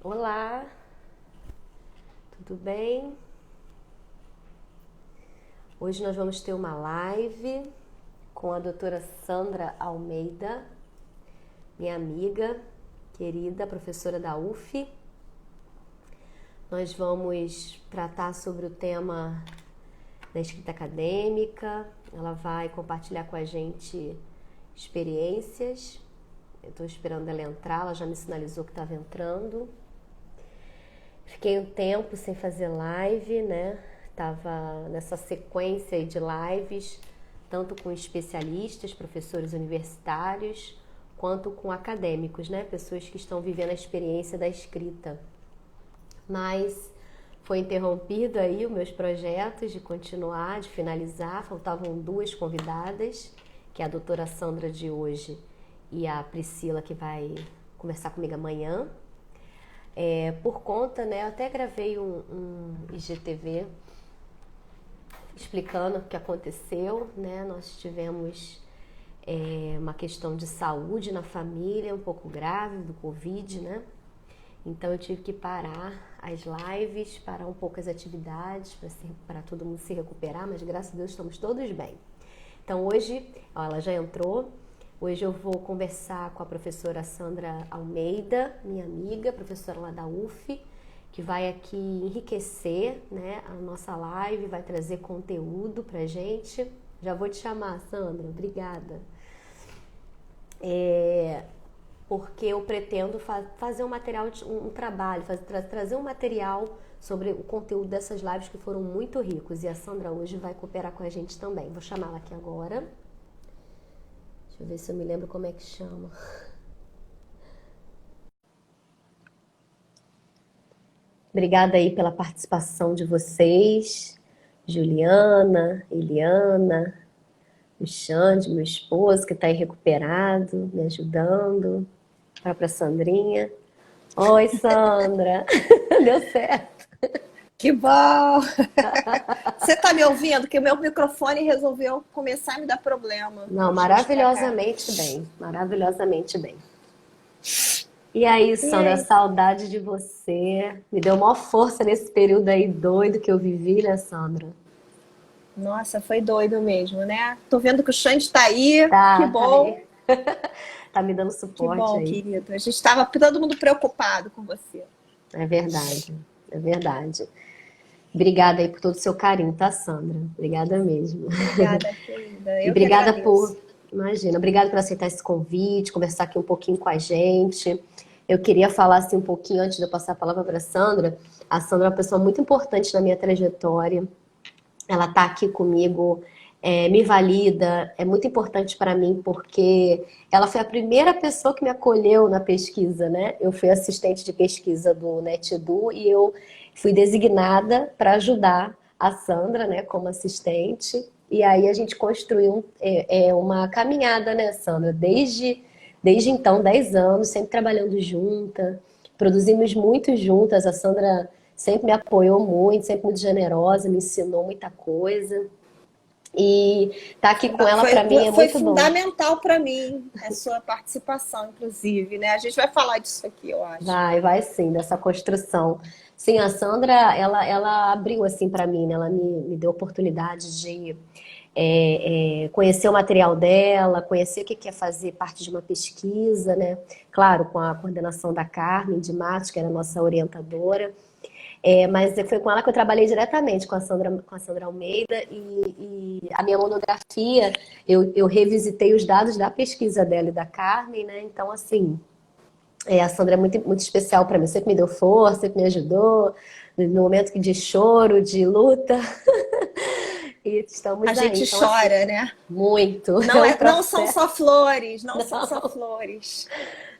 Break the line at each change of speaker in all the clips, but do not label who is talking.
Olá, tudo bem? Hoje nós vamos ter uma live com a doutora Sandra Almeida, minha amiga querida, professora da UF. Nós vamos tratar sobre o tema da escrita acadêmica. Ela vai compartilhar com a gente experiências. Eu estou esperando ela entrar, ela já me sinalizou que estava entrando. Fiquei um tempo sem fazer live, né? Tava nessa sequência aí de lives, tanto com especialistas, professores universitários, quanto com acadêmicos, né? Pessoas que estão vivendo a experiência da escrita. Mas foi interrompido aí os meus projetos de continuar, de finalizar. Faltavam duas convidadas, que é a doutora Sandra de hoje e a Priscila, que vai conversar comigo amanhã. Por conta, né, eu até gravei um IGTV explicando o que aconteceu, né? Nós tivemos uma questão de saúde na família, um pouco grave do Covid, né? Então eu tive que parar as lives, parar um pouco as atividades para todo mundo se recuperar, mas graças a Deus estamos todos bem. Então hoje, ó, ela já entrou. Hoje eu vou conversar com a professora Sandra Almeida, minha amiga, professora lá da UF, que vai aqui enriquecer, né, a nossa live, vai trazer conteúdo pra gente. Já vou te chamar, Sandra, obrigada. Porque eu pretendo fazer um material, um trabalho, trazer um material sobre o conteúdo dessas lives que foram muito ricos. E a Sandra hoje vai cooperar com a gente também. Vou chamá-la aqui agora. Deixa eu ver se eu me lembro como é que chama. Obrigada aí pela participação de vocês. Juliana, Eliana, o Xande, meu esposo, que está aí recuperado, me ajudando. A própria Sandrinha. Oi, Sandra. Deu certo.
Que bom! Você tá me ouvindo? Que o meu microfone resolveu começar a me dar problema.
Não,
Deixa eu destacar.
maravilhosamente bem. Maravilhosamente bem. E aí,
E
Sandra,
aí?
saudade de você. Me deu maior força nesse período aí doido que eu vivi, né, Sandra?
Nossa, foi doido mesmo, né? Tô vendo que o Xande tá aí.
Tá aí. Tá me dando
Que
suporte
bom,
aí.
querido. A gente estava todo mundo preocupado com você.
É verdade, é verdade. Obrigada aí por todo o seu carinho, tá, Sandra? Obrigada mesmo.
Obrigada, querida.
E
Eu que
obrigada por,
agradeço.
imagina, obrigada por aceitar esse convite, conversar aqui um pouquinho com a gente. Eu queria falar assim um pouquinho antes de eu passar a palavra para a Sandra. A Sandra é uma pessoa muito importante na minha trajetória. Ela está aqui comigo, me valida, é muito importante para mim porque ela foi a primeira pessoa que me acolheu na pesquisa, né? Eu fui assistente de pesquisa do NetEdu e eu fui designada para ajudar a Sandra, né, como assistente. E aí a gente construiu uma caminhada, né, Sandra? Desde então, 10 anos, sempre trabalhando junta, produzimos muito juntas. A Sandra sempre me apoiou muito, sempre muito generosa, me ensinou muita coisa. E estar aqui com ela
Foi,
para mim é
foi
muito bom.
fundamental para mim a sua participação, inclusive, né? A gente vai falar disso aqui, eu acho.
Vai sim, dessa construção. Sim, a Sandra, ela abriu assim para mim, né? Ela me deu oportunidade de conhecer o material dela, conhecer o que é fazer parte de uma pesquisa, né? Claro, com a coordenação da Carmen de Matos, que era a nossa orientadora. Mas foi com ela que eu trabalhei diretamente, com a Sandra Almeida, e a minha monografia, eu revisitei os dados da pesquisa dela e da Carmen, né? Então, assim, a Sandra é muito, muito especial para mim, sempre me deu força, sempre me ajudou, no momento de choro, de luta, e
A
estamos aí.
gente
Então, assim,
chora, né?
muito, é
Não,
um
não são
processo.
só flores, não são só
Não,
flores.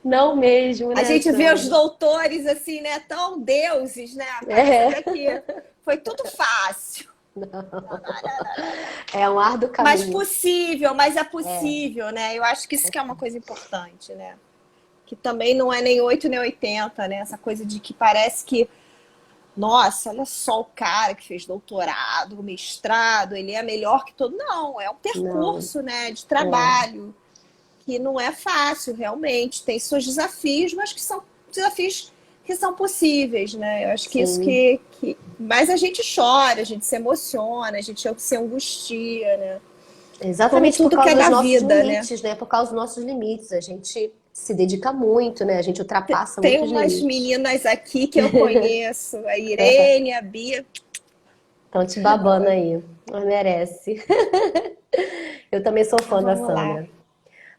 não mesmo,
A
né,
gente vê os
Sandra?
doutores assim, né? Tão deuses, né? Parece
É,
até que foi tudo fácil. Não, não, não, não, não.
é um árduo caminho.
Mas é
É,
possível, né? Eu acho que isso que é uma coisa importante, né? Que também não é nem 8 nem 80, né? Essa coisa de que parece que, nossa, olha só o cara que fez doutorado, mestrado, ele é melhor que todo. Não, é um
não,
percurso, né, de
é.
trabalho, que não é fácil, realmente. Tem seus desafios, mas que são desafios que são possíveis, né? Eu acho que isso
Sim.
Mas a gente chora, a gente se emociona, a gente se angustia, né? Como
Exatamente por
tudo que
causa
é
dos
da
nossos
vida, né?
limites, né? Por causa dos nossos limites. A gente se dedica muito, né? A gente ultrapassa
Tem
muitos
umas
limites.
meninas aqui que eu conheço, a Irene, a Bia.
Estão te babando aí. Mas merece. Eu também sou
Mas
fã da
vamos lá.
Sandra.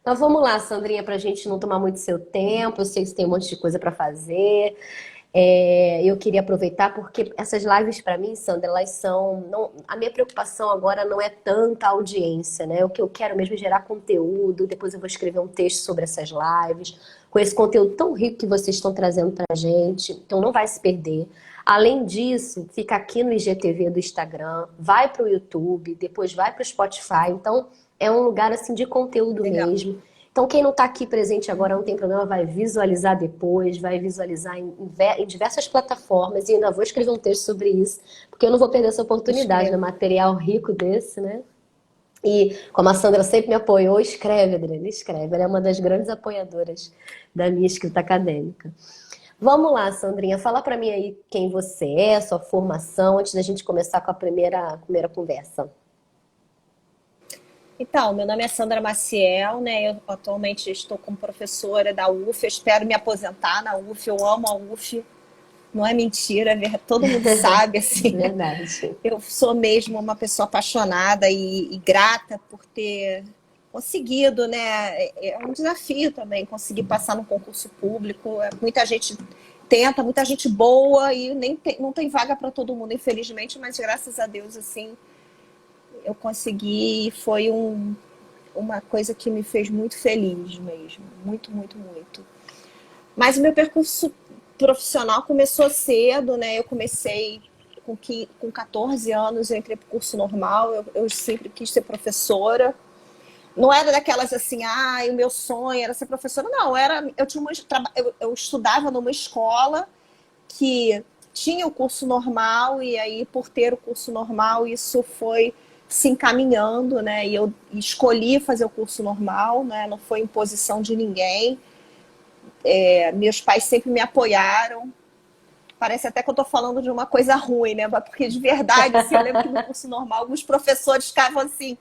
Mas vamos lá, Sandrinha, para a gente não tomar muito seu tempo. Eu sei que você tem um monte de coisa para fazer. Eu queria aproveitar porque essas lives para mim, Sandra, elas são. A minha preocupação agora não é tanta audiência, né? O que eu quero mesmo é gerar conteúdo. Depois eu vou escrever um texto sobre essas lives, com esse conteúdo tão rico que vocês estão trazendo para a gente. Então não vai se perder. Além disso, fica aqui no IGTV do Instagram, vai para o YouTube, depois vai para o Spotify. Então é um lugar assim de conteúdo
Legal.
mesmo. Então, quem não está aqui presente agora não tem problema, vai visualizar depois, vai visualizar em diversas plataformas e ainda vou escrever um texto sobre isso, porque eu não vou perder essa oportunidade, né?
Escreva.
Material rico desse, né? E como a Sandra sempre me apoiou, escreve, Adriana, escreve. Ela é uma das grandes apoiadoras da minha escrita acadêmica. Vamos lá, Sandrinha, fala para mim aí quem você é, sua formação, antes da gente começar com a primeira conversa.
Então, meu nome é Sandra Maciel, né? Eu atualmente estou como professora da UF, eu espero me aposentar na UF, eu amo a UF, não é mentira, todo mundo sabe, assim.
Verdade.
Eu sou mesmo uma pessoa apaixonada e grata por ter conseguido, né? É um desafio também conseguir passar no concurso público. Muita gente tenta, muita gente boa e não tem vaga para todo mundo, infelizmente, mas graças a Deus, assim, eu consegui e foi uma coisa que me fez muito feliz mesmo. Muito, muito, muito. Mas o meu percurso profissional começou cedo, né? Eu comecei com 14 anos, eu entrei para o curso normal, eu sempre quis ser professora. Não era daquelas assim, o meu sonho era ser professora. Não, eu estudava numa escola que tinha o curso normal, e aí, por ter o curso normal, isso foi se encaminhando, né? E eu escolhi fazer o curso normal, né? Não foi imposição de ninguém. Meus pais sempre me apoiaram. Parece até que eu estou falando de uma coisa ruim, né? Porque de verdade, assim, eu lembro que no curso normal alguns professores ficavam assim: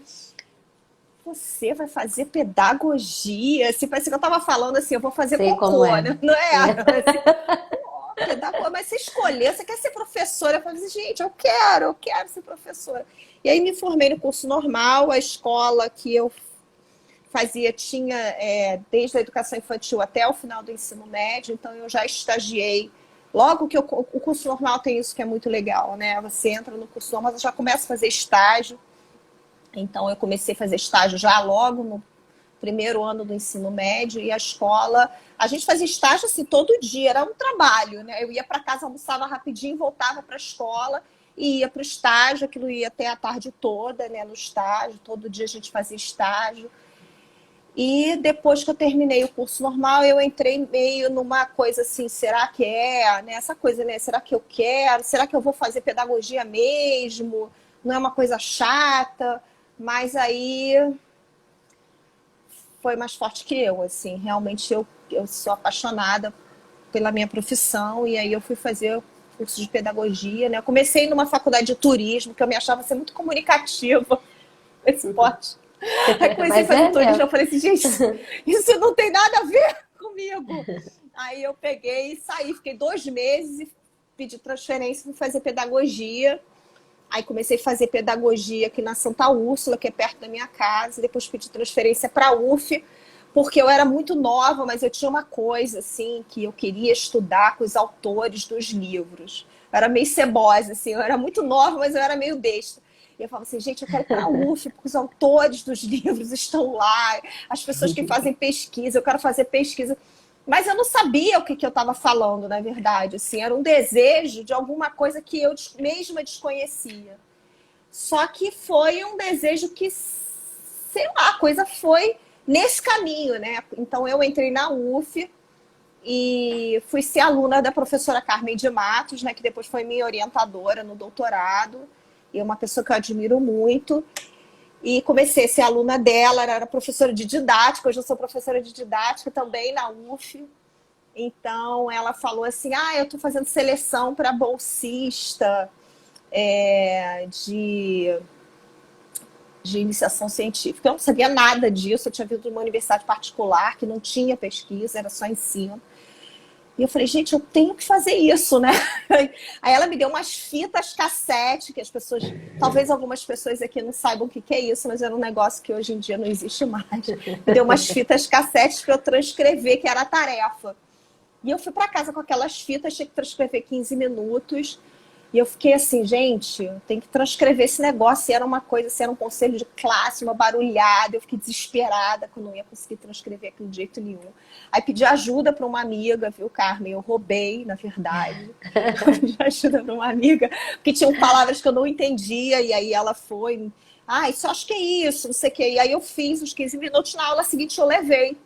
você vai fazer pedagogia? Assim, parece que eu estava falando assim, eu vou fazer
Sei como
cocô,
é.
né? Não é? Assim, pedagogia, mas você escolheu, você quer ser professora? Eu falei assim, gente, eu quero ser professora. E aí me formei no curso normal, a escola que eu fazia tinha desde a educação infantil até o final do ensino médio, então eu já estagiei. Logo que o curso normal tem isso que é muito legal, né? Você entra no curso normal, você já começa a fazer estágio. Então eu comecei a fazer estágio já logo no primeiro ano do ensino médio, e a escola, a gente fazia estágio assim todo dia, era um trabalho, né? Eu ia para casa, almoçava rapidinho, voltava para a escola e ia para o estágio, aquilo ia até a tarde toda, né, no estágio, todo dia a gente fazia estágio. E depois que eu terminei o curso normal, eu entrei meio numa coisa assim, será que né? Essa coisa, né? Será que eu quero? Será que eu vou fazer pedagogia mesmo? Não é uma coisa chata? Mas aí foi mais forte que eu, assim. Realmente eu sou apaixonada pela minha profissão, e aí eu fui fazer curso de pedagogia, né? Eu comecei numa faculdade de turismo, que eu me achava ser muito comunicativa, esse pote. Aí comecei a
Mas
fazer
é
turismo, eu
mesmo.
falei assim, gente, isso não tem nada a ver comigo. Aí eu peguei e saí, fiquei 2 meses e pedi transferência para fazer pedagogia. Aí comecei a fazer pedagogia aqui na Santa Úrsula, que é perto da minha casa, e depois pedi transferência para a UF, porque eu era muito nova, mas eu tinha uma coisa assim, que eu queria estudar com os autores dos livros. Eu era meio cebosa, assim, eu era muito nova, mas eu era meio besta. E eu falava assim, gente, eu quero ir para a UF, porque os autores dos livros estão lá, as pessoas que fazem pesquisa, eu quero fazer pesquisa. Mas eu não sabia o que eu estava falando, na verdade. Assim, era um desejo de alguma coisa que eu mesma desconhecia. Só que foi um desejo que, sei lá, a coisa foi nesse caminho, né? Então eu entrei na UF e fui ser aluna da professora Carmen de Matos, né? Que depois foi minha orientadora no doutorado. E é uma pessoa que eu admiro muito. E comecei a ser aluna dela, era professora de didática, hoje eu sou professora de didática também na UF. Então, ela falou assim, eu estou fazendo seleção para bolsista de iniciação científica. Eu não sabia nada disso, eu tinha vindo de uma universidade particular que não tinha pesquisa, era só ensino. E eu falei, gente, eu tenho que fazer isso, né? Aí ela me deu umas fitas cassete, que as pessoas, talvez algumas pessoas aqui não saibam o que é isso, mas era um negócio que hoje em dia não existe mais. Me deu umas fitas cassete para eu transcrever, que era a tarefa. E eu fui para casa com aquelas fitas, tinha que transcrever 15 minutos. E eu fiquei assim, gente, tem que transcrever esse negócio. E era uma coisa, assim, era um conselho de classe, uma barulhada. Eu fiquei desesperada que eu não ia conseguir transcrever aquilo de jeito nenhum. Aí pedi ajuda para uma amiga, viu, Carmen? Eu roubei, na verdade. Eu pedi ajuda para uma amiga, porque tinham palavras que eu não entendia. E aí ela foi, isso acho que é isso, não sei o quê. E aí eu fiz os 15 minutos, na aula seguinte eu levei.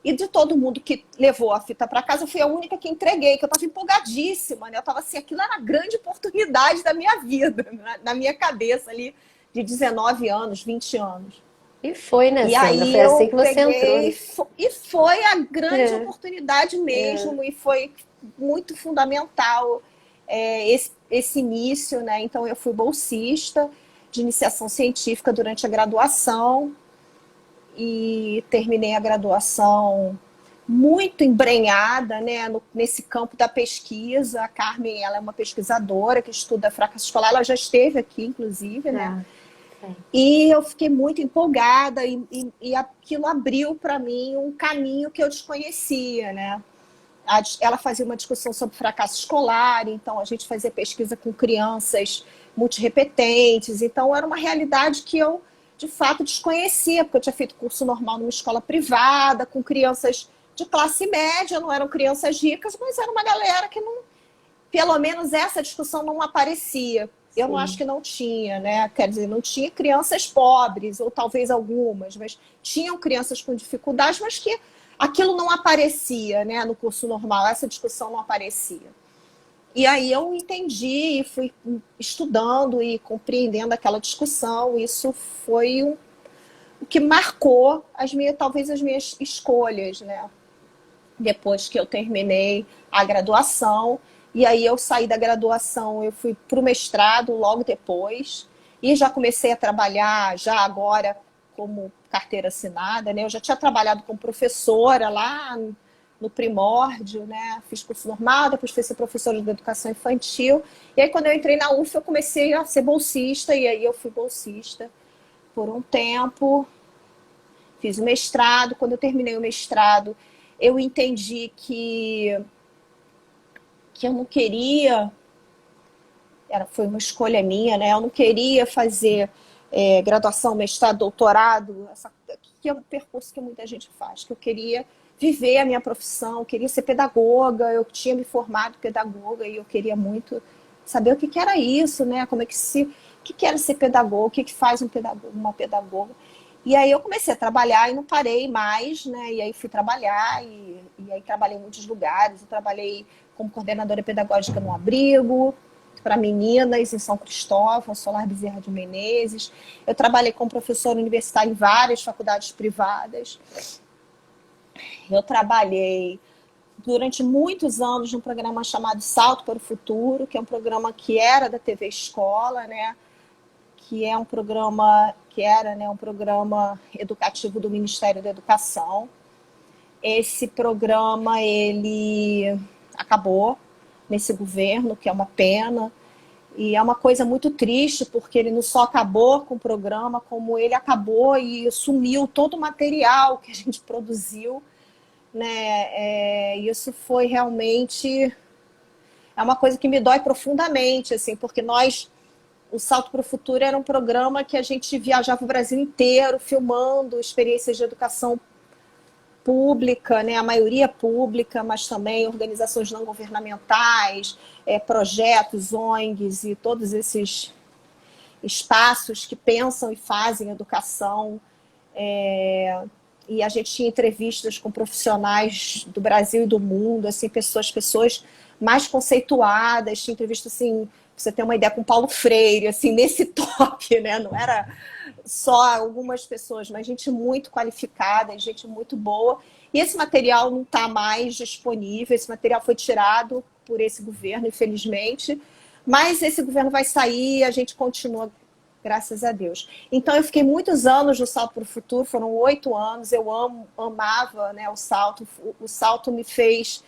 E de todo mundo que levou a fita para casa, eu fui a única que entreguei, que eu estava empolgadíssima, né? Eu estava assim, aquilo era a grande oportunidade da minha vida, na minha cabeça ali, de 19 anos, 20 anos.
E foi, né,
E
Sandra?
aí
Foi assim
eu
que você entrou, né?
peguei, e foi a grande oportunidade mesmo, e foi muito fundamental esse início, né? Então eu fui bolsista de iniciação científica durante a graduação, e terminei a graduação muito embrenhada, né, nesse campo da pesquisa. A Carmen, ela é uma pesquisadora que estuda fracasso escolar, ela já esteve aqui, inclusive, né? E eu fiquei muito empolgada e aquilo abriu para mim um caminho que eu desconhecia, né? Ela fazia uma discussão sobre fracasso escolar, então a gente fazia pesquisa com crianças multirrepetentes, então era uma realidade que eu de fato desconhecia, porque eu tinha feito curso normal numa escola privada, com crianças de classe média, não eram crianças ricas, mas era uma galera que não, pelo menos essa discussão não aparecia. Eu não acho que não tinha, né? Quer dizer, não tinha crianças pobres, ou talvez algumas, mas tinham crianças com dificuldades, mas que aquilo não aparecia, né, no curso normal, essa discussão não aparecia. E aí eu entendi e fui estudando e compreendendo aquela discussão. Isso foi o que marcou talvez as minhas escolhas, né? Depois que eu terminei a graduação. E aí eu saí da graduação, eu fui para o mestrado logo depois. E já comecei a trabalhar, já agora, como carteira assinada, né? Eu já tinha trabalhado como professora lá no primórdio, né? Fiz curso normal, depois fui ser professora de educação infantil. E aí, quando eu entrei na UF, eu comecei a ser bolsista, e aí eu fui bolsista por um tempo. Fiz o mestrado. Quando eu terminei o mestrado, eu entendi que eu não queria, foi uma escolha minha, né? Eu não queria fazer graduação, mestrado, doutorado, que é o percurso que muita gente faz, que eu queria viver a minha profissão, eu queria ser pedagoga, eu tinha me formado pedagoga e eu queria muito saber o que era isso, né? Como é o que era ser pedagoga, o que faz uma pedagoga. E aí eu comecei a trabalhar e não parei mais, né? E aí fui trabalhar e aí trabalhei em muitos lugares. Eu trabalhei como coordenadora pedagógica no abrigo para meninas em São Cristóvão, Solar Bezerra de Menezes. Eu trabalhei como professora universitária em várias faculdades privadas. Eu trabalhei durante muitos anos num programa chamado Salto para o Futuro, que é um programa que era da TV Escola, né? Que é um programa um programa educativo do Ministério da Educação. Esse programa ele acabou nesse governo, que é uma pena, e é uma coisa muito triste, porque ele não só acabou com o programa, como ele acabou e sumiu todo o material que a gente produziu, né? Isso foi realmente uma coisa que me dói profundamente, assim, porque o Salto para o Futuro era um programa que a gente viajava o Brasil inteiro filmando experiências de educação pública, né? A maioria pública, mas também organizações não governamentais, projetos, ONGs e todos esses espaços que pensam e fazem educação. E a gente tinha entrevistas com profissionais do Brasil e do mundo, assim, pessoas mais conceituadas, tinha entrevista assim, pra você ter uma ideia, com Paulo Freire, assim, nesse top, né? Não era só algumas pessoas, mas gente muito qualificada, gente muito boa. E esse material não está mais disponível, esse material foi tirado por esse governo, infelizmente, mas esse governo vai sair e a gente continua, graças a Deus. Então, eu fiquei muitos anos no Salto para o Futuro, foram 8 anos, eu amava, né, o Salto. O Salto me fez,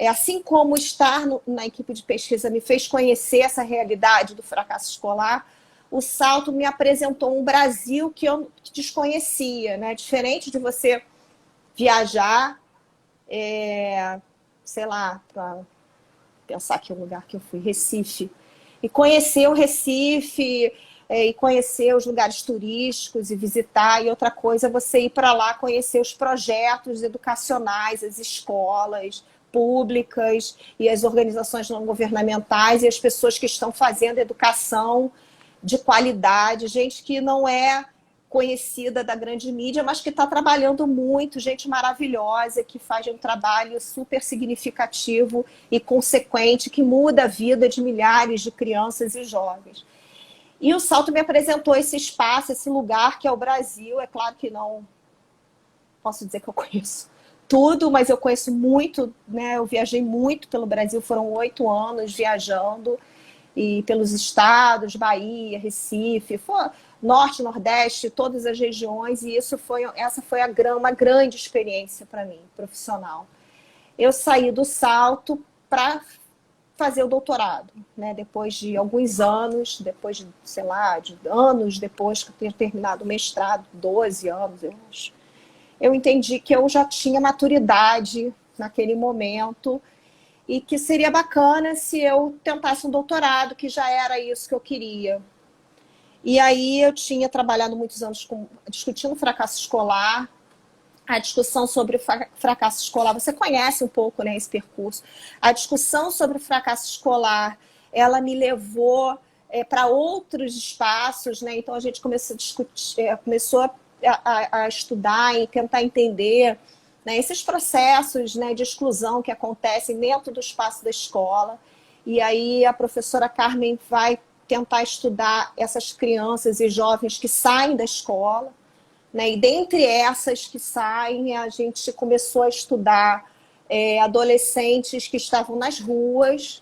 assim como estar na equipe de pesquisa me fez conhecer essa realidade do fracasso escolar, o Salto me apresentou um Brasil que eu desconhecia, né? Diferente de você viajar, sei lá, para pensar aqui o lugar que eu fui, Recife, e conhecer o Recife, e conhecer os lugares turísticos e visitar, e outra coisa é você ir para lá conhecer os projetos educacionais, as escolas públicas e as organizações não governamentais e as pessoas que estão fazendo educação de qualidade, gente que não é conhecida da grande mídia, mas que está trabalhando muito, gente maravilhosa, que faz um trabalho super significativo e consequente, que muda a vida de milhares de crianças e jovens. E o Salto me apresentou esse espaço, esse lugar que é o Brasil. É claro que não posso dizer que eu conheço tudo, mas eu conheço muito, né? Eu viajei muito pelo Brasil, foram 8 anos viajando, e pelos estados, Bahia, Recife, Norte, Nordeste, todas as regiões, e essa foi uma grande experiência para mim, profissional. Eu saí do Salto para fazer o doutorado, né? Depois de alguns anos, depois de, sei lá, de anos depois que eu ter terminado o mestrado, 12 anos, eu acho, eu entendi que eu já tinha maturidade naquele momento e que seria bacana se eu tentasse um doutorado, que já era isso que eu queria. E aí eu tinha trabalhado muitos anos discutindo fracasso escolar, a discussão sobre o fracasso escolar, você conhece um pouco, né, esse percurso. A discussão sobre o fracasso escolar, ela me levou para outros espaços, né? Então a gente começou a discutir, começou a estudar e tentar entender, né, esses processos, né, de exclusão que acontecem dentro do espaço da escola. E aí a professora Carmen vai tentar estudar essas crianças e jovens que saem da escola, né? E dentre essas que saem, a gente começou a estudar adolescentes que estavam nas ruas.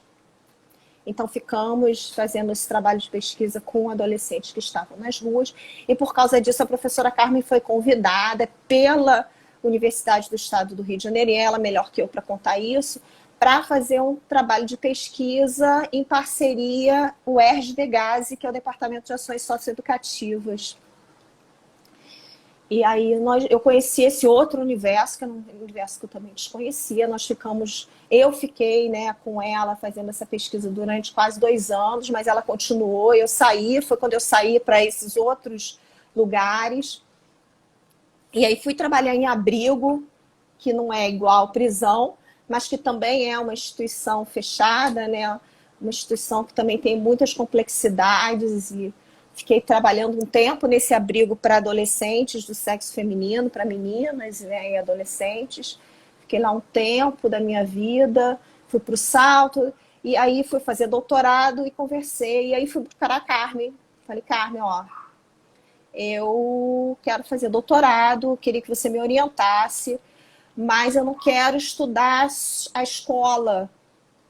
Então, ficamos fazendo esse trabalho de pesquisa com adolescentes que estavam nas ruas. E, por causa disso, a professora Carmen foi convidada pela Universidade do Estado do Rio de Janeiro, e ela, melhor que eu para contar isso, para fazer um trabalho de pesquisa em parceria com o ERJ-DEGASE, que é o Departamento de Ações Socioeducativas. E aí eu conheci esse outro universo, que é um universo que eu também desconhecia. Eu fiquei, né, com ela fazendo essa pesquisa durante quase 2 anos, mas ela continuou. Foi quando eu saí para esses outros lugares. E aí fui trabalhar em abrigo, que não é igual prisão, mas que também é uma instituição fechada, né? Uma instituição que também tem muitas complexidades, e fiquei trabalhando um tempo nesse abrigo para adolescentes do sexo feminino, para meninas, né, e adolescentes. Fiquei lá um tempo da minha vida, fui para o Salto, e aí fui fazer doutorado e conversei, e aí fui buscar a Carmen. Falei, Carmen, ó, eu quero fazer doutorado, queria que você me orientasse, mas eu não quero estudar a escola,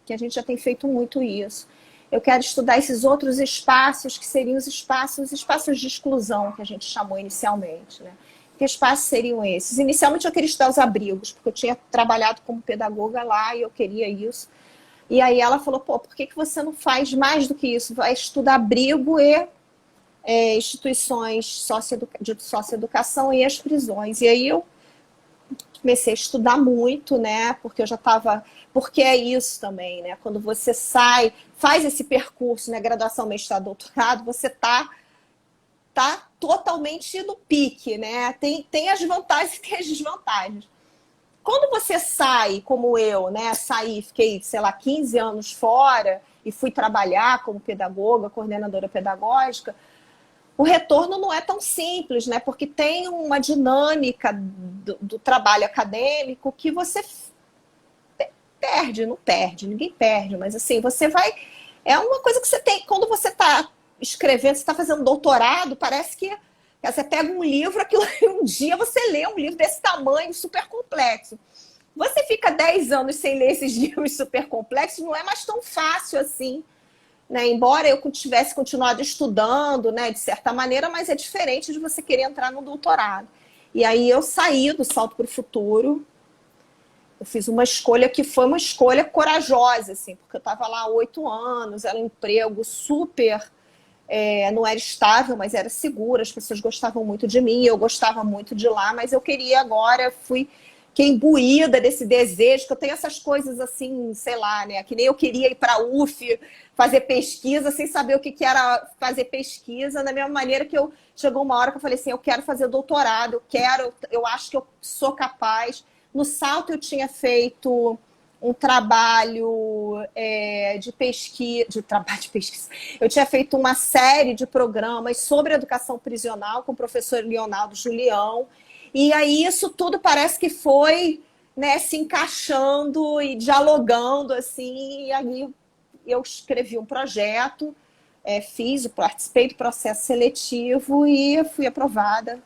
que a gente já tem feito muito isso. Eu quero estudar esses outros espaços, que seriam os espaços de exclusão, que a gente chamou inicialmente, né? Que espaços seriam esses? Inicialmente eu queria estudar os abrigos, porque eu tinha trabalhado como pedagoga lá e eu queria isso. E aí ela falou, pô, por que você não faz mais do que isso? Vai estudar abrigo e instituições de socioeducação e as prisões. E aí eu comecei a estudar muito, né? Porque eu já estava... Porque é isso também, né? Quando você faz esse percurso, né? Graduação, mestrado, doutorado, você tá totalmente no pique, né? Tem as vantagens e tem as desvantagens. Quando você sai, como eu, né? Fiquei, sei lá, 15 anos fora e fui trabalhar como pedagoga, coordenadora pedagógica, o retorno não é tão simples, né? Porque tem uma dinâmica do trabalho acadêmico que você não perde, ninguém perde, mas assim, você vai... É uma coisa que você tem... Quando você está escrevendo, você está fazendo doutorado, parece que Aí você pega um livro, aquilo um dia você lê um livro desse tamanho, super complexo. Você fica 10 anos sem ler esses livros super complexos, não é mais tão fácil assim, né? Embora eu tivesse continuado estudando, né, de certa maneira, mas é diferente de você querer entrar no doutorado. E aí eu saí do Salto para o Futuro. Eu fiz uma escolha que foi uma escolha corajosa, assim, porque eu estava lá há 8 anos, era um emprego super... não era estável, mas era seguro, as pessoas gostavam muito de mim, eu gostava muito de lá, mas eu queria agora, fiquei imbuída desse desejo, que eu tenho essas coisas assim, sei lá, né? Que nem eu queria ir para a UF fazer pesquisa sem saber o que era fazer pesquisa, da mesma maneira que chegou uma hora que eu falei assim, eu quero fazer doutorado, eu acho que eu sou capaz. No Salto eu tinha feito um trabalho de pesquisa, Eu tinha feito uma série de programas sobre educação prisional com o professor Leonardo Julião, e aí isso tudo parece que foi, né, se encaixando e dialogando, assim, e aí eu escrevi um projeto, participei do processo seletivo e fui aprovada.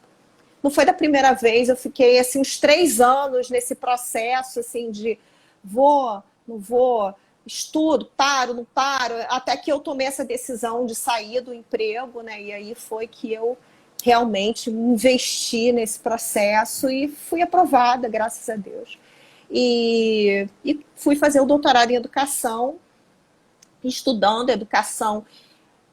Não foi da primeira vez, eu fiquei assim, uns 3 anos nesse processo assim, de vou, não vou, estudo, paro, não paro, até que eu tomei essa decisão de sair do emprego, né? E aí foi que eu realmente investi nesse processo e fui aprovada, graças a Deus. E fui fazer o doutorado em educação, estudando educação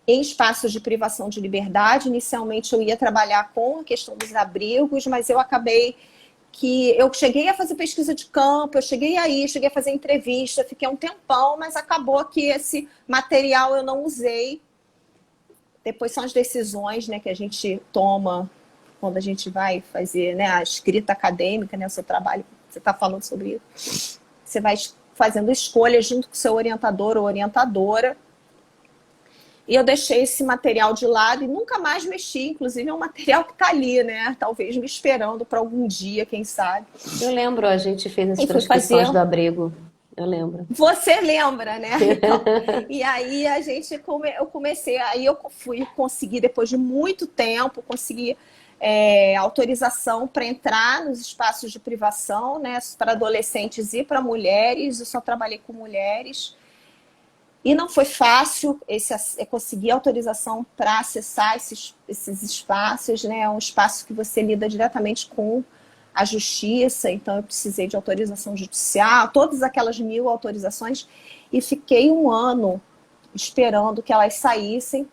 em espaços de privação de liberdade. Inicialmente eu ia trabalhar com a questão dos abrigos, mas eu acabei que eu cheguei a fazer pesquisa de campo, cheguei a fazer entrevista, fiquei um tempão, mas acabou que esse material eu não usei. Depois são as decisões, né, que a gente toma quando a gente vai fazer, né, a escrita acadêmica, né, o seu trabalho, você está falando sobre isso. Você vai fazendo escolhas junto com o seu orientador ou orientadora. E eu deixei esse material de lado e nunca mais mexi. Inclusive, é um material que está ali, né? Talvez me esperando para algum dia, quem sabe.
Eu lembro, a gente fez as transcrições do abrigo. Eu lembro.
Você lembra, né? Então, e aí eu comecei, aí eu consegui, depois de muito tempo, conseguir autorização para entrar nos espaços de privação, né? Para adolescentes e para mulheres. Eu só trabalhei com mulheres. E não foi fácil conseguir autorização para acessar esses espaços, né? É um espaço que você lida diretamente com a justiça, então eu precisei de autorização judicial, todas aquelas 1000 autorizações, e fiquei 1 ano esperando que elas saíssem,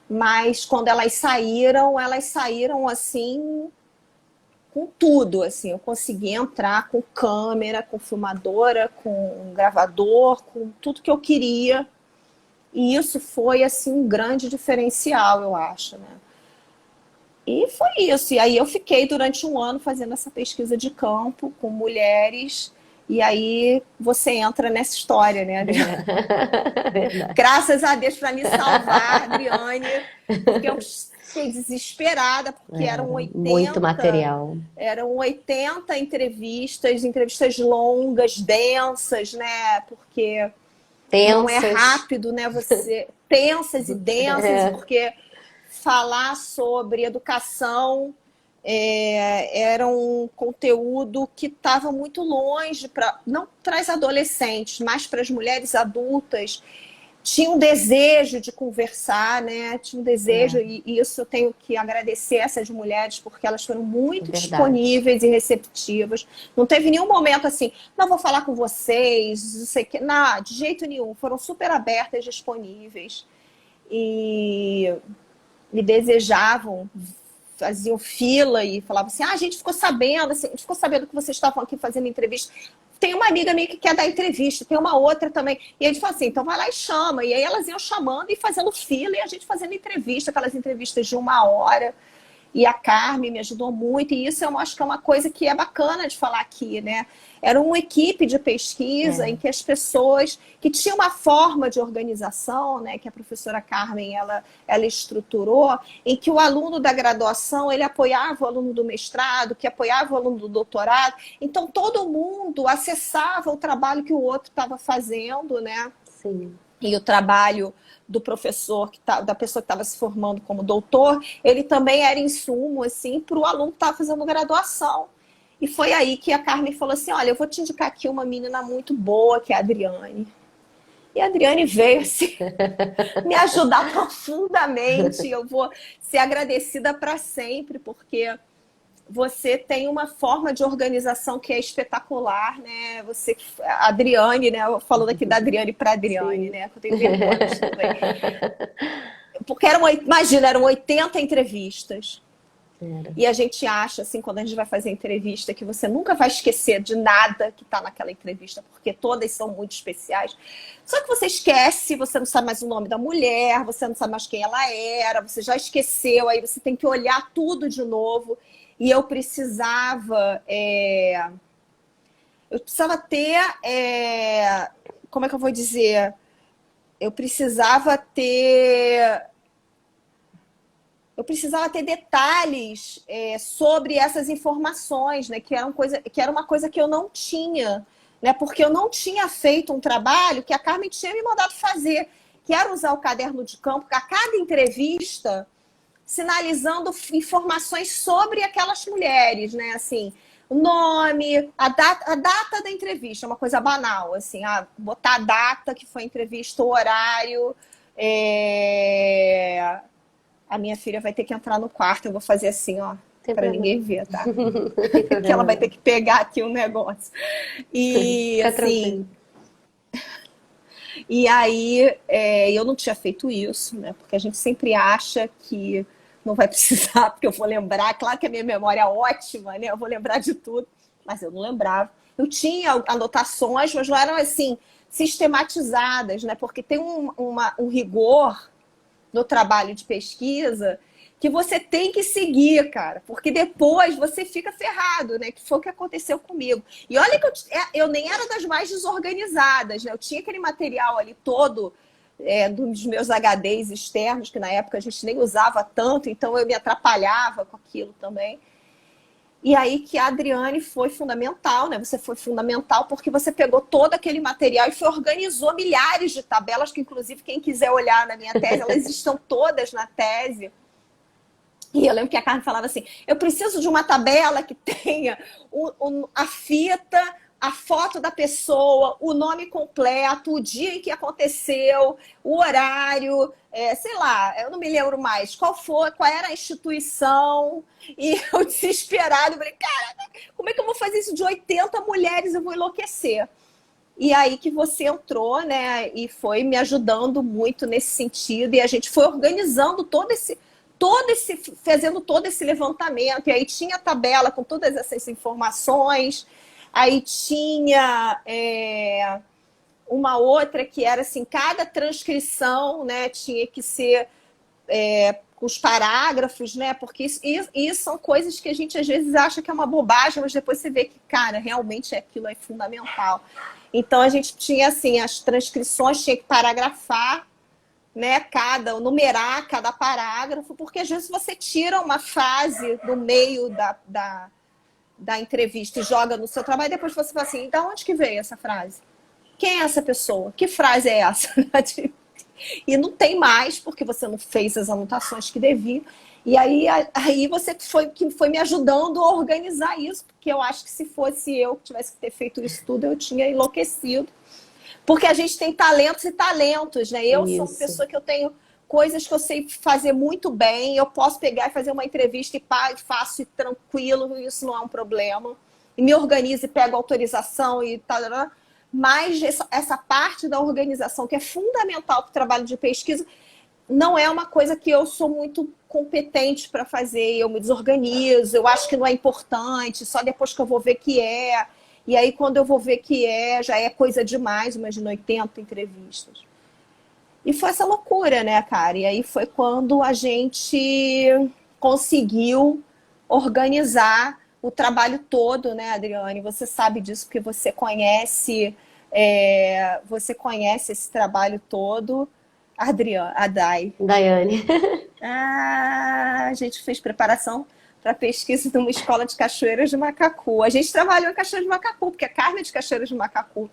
mas quando elas saíram assim, com tudo, assim, eu consegui entrar com câmera, com filmadora, com gravador, com tudo que eu queria. E isso foi, assim, um grande diferencial, eu acho, né? E foi isso. E aí eu fiquei durante 1 ano fazendo essa pesquisa de campo com mulheres. E aí você entra nessa história, né, Adriane? Graças a Deus para me salvar, Adriane, porque eu fiquei desesperada, porque eram 80...
Muito material.
Eram 80 entrevistas longas, densas, né? Porque
tensas.
Não é rápido, né? Tensas e densas, porque falar sobre educação era um conteúdo que estava muito longe, não para as adolescentes, mas para as mulheres adultas. Tinha um desejo de conversar, né? Tinha um desejo, e isso eu tenho que agradecer a essas mulheres, porque elas foram muito disponíveis e receptivas. Não teve nenhum momento assim, não vou falar com vocês, não sei o que. Não, de jeito nenhum. Foram super abertas, disponíveis. E me desejavam, faziam fila e falavam assim, a gente ficou sabendo, que vocês estavam aqui fazendo entrevista. Tem uma amiga minha que quer dar entrevista, tem uma outra também. E a gente fala assim, então vai lá e chama. E aí elas iam chamando e fazendo fila, e a gente fazendo entrevista, aquelas entrevistas de 1 hora. E a Carmen me ajudou muito, e isso eu acho que é uma coisa que é bacana de falar aqui, né? Era uma equipe de pesquisa em que as pessoas, que tinha uma forma de organização, né, que a professora Carmen ela estruturou, em que o aluno da graduação ele apoiava o aluno do mestrado, que apoiava o aluno do doutorado, então todo mundo acessava o trabalho que o outro estava fazendo, né?
Sim.
e o trabalho do professor, da pessoa que estava se formando como doutor, ele também era insumo assim, para o aluno que estava fazendo graduação. E foi aí que a Carmen falou assim, olha, eu vou te indicar aqui uma menina muito boa, que é a Adriane. E a Adriane veio assim, me ajudar profundamente. Eu vou ser agradecida para sempre, porque você tem uma forma de organização que é espetacular, né? Você, a Adriane, né? Falando aqui da Adriane para Adriane,
Sim.
né? Que eu tenho vergonha também. Porque imagina, eram 80 entrevistas.
Era.
E a gente acha, assim, quando a gente vai fazer entrevista, que você nunca vai esquecer de nada que está naquela entrevista, porque todas são muito especiais. Só que você esquece, você não sabe mais o nome da mulher, você não sabe mais quem ela era, você já esqueceu, aí você tem que olhar tudo de novo. E eu precisava ter, como é que eu vou dizer? Eu precisava ter detalhes sobre essas informações, né? Que era uma coisa que eu não tinha, né? Porque eu não tinha feito um trabalho que a Carmen tinha me mandado fazer, que era usar o caderno de campo a cada entrevista, sinalizando informações sobre aquelas mulheres, né? Assim, o nome, a data da entrevista, uma coisa banal, assim, botar a data que foi a entrevista, o horário. A minha filha vai ter que entrar no quarto, eu vou fazer assim, ó, para ninguém ver, tá? Porque ela vai ter que pegar aqui um negócio. E
Fica
assim.
tranquilo.
E aí eu não tinha feito isso, né? Porque a gente sempre acha que não vai precisar, porque eu vou lembrar. Claro que a minha memória é ótima, né? Eu vou lembrar de tudo, mas eu não lembrava. Eu tinha anotações, mas não eram assim sistematizadas, né? Porque tem um rigor no trabalho de pesquisa que você tem que seguir, cara, porque depois você fica ferrado, né? Que foi o que aconteceu comigo. E olha que eu nem era das mais desorganizadas, né? Eu tinha aquele material ali todo dos meus HDs externos, que na época a gente nem usava tanto, então eu me atrapalhava com aquilo também. E aí que a Adriane foi fundamental, né? Você foi fundamental porque você pegou todo aquele material e organizou milhares de tabelas, que inclusive quem quiser olhar na minha tese, elas estão todas na tese. E eu lembro que a Carmen falava assim, eu preciso de uma tabela que tenha a fita, a foto da pessoa, o nome completo, o dia em que aconteceu, o horário, sei lá, eu não me lembro mais qual era a instituição. E eu desesperada, falei, cara, como é que eu vou fazer isso de 80 mulheres? Eu vou enlouquecer. E aí que você entrou, né, e foi me ajudando muito nesse sentido, e a gente foi organizando fazendo todo esse levantamento, e aí tinha a tabela com todas essas informações, aí tinha uma outra que era assim, cada transcrição, né, tinha que ser com os parágrafos, né, porque isso são coisas que a gente às vezes acha que é uma bobagem, mas depois você vê que, cara, realmente aquilo é fundamental. Então a gente tinha assim, as transcrições, tinha que paragrafar, né, numerar cada parágrafo, porque às vezes você tira uma frase do meio da entrevista e joga no seu trabalho, e depois você fala assim, da onde que veio essa frase? Quem é essa pessoa? Que frase é essa? E não tem mais, porque você não fez as anotações que devia. E aí você foi me ajudando a organizar isso, porque eu acho que se fosse eu que tivesse que ter feito isso tudo, eu tinha enlouquecido. Porque a gente tem talentos e talentos, né? Eu sou uma pessoa que eu tenho coisas que eu sei fazer muito bem, eu posso pegar e fazer uma entrevista e faço tranquilo, isso não é um problema. E me organizo e pego autorização e tal. Mas essa parte da organização, que é fundamental para o trabalho de pesquisa, não é uma coisa que eu sou muito competente para fazer. Eu me desorganizo, eu acho que não é importante, só depois que eu vou ver que é. E aí, quando eu vou ver que já é coisa demais, imagina 80 entrevistas. E foi essa loucura, né, cara? E aí foi quando a gente conseguiu organizar o trabalho todo, né, Adriane? Você sabe disso porque você conhece esse trabalho todo. A
Daiane.
A gente fez preparação para pesquisa de uma escola de Cachoeiras de Macacu. A gente trabalhou em Cachoeiras de Macacu, porque a Carmen é de Cachoeiras de Macacu.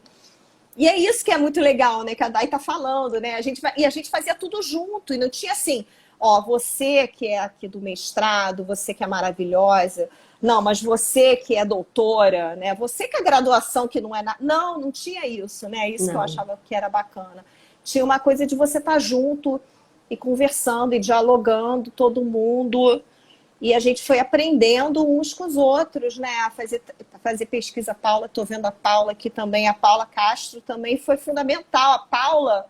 E é isso que é muito legal, né? Que a Dai tá falando, né? E a gente fazia tudo junto, e não tinha assim, ó, você que é aqui do mestrado, você que é maravilhosa, não, mas você que é doutora, né? Você que é graduação que não é nada. Não, não tinha isso, né? Isso que eu
Não.
achava que era bacana. Tinha uma coisa de você estar junto e conversando e dialogando, todo mundo. E a gente foi aprendendo uns com os outros, né? A fazer pesquisa. Paula, estou vendo a Paula aqui também. A Paula Castro também foi fundamental. A Paula,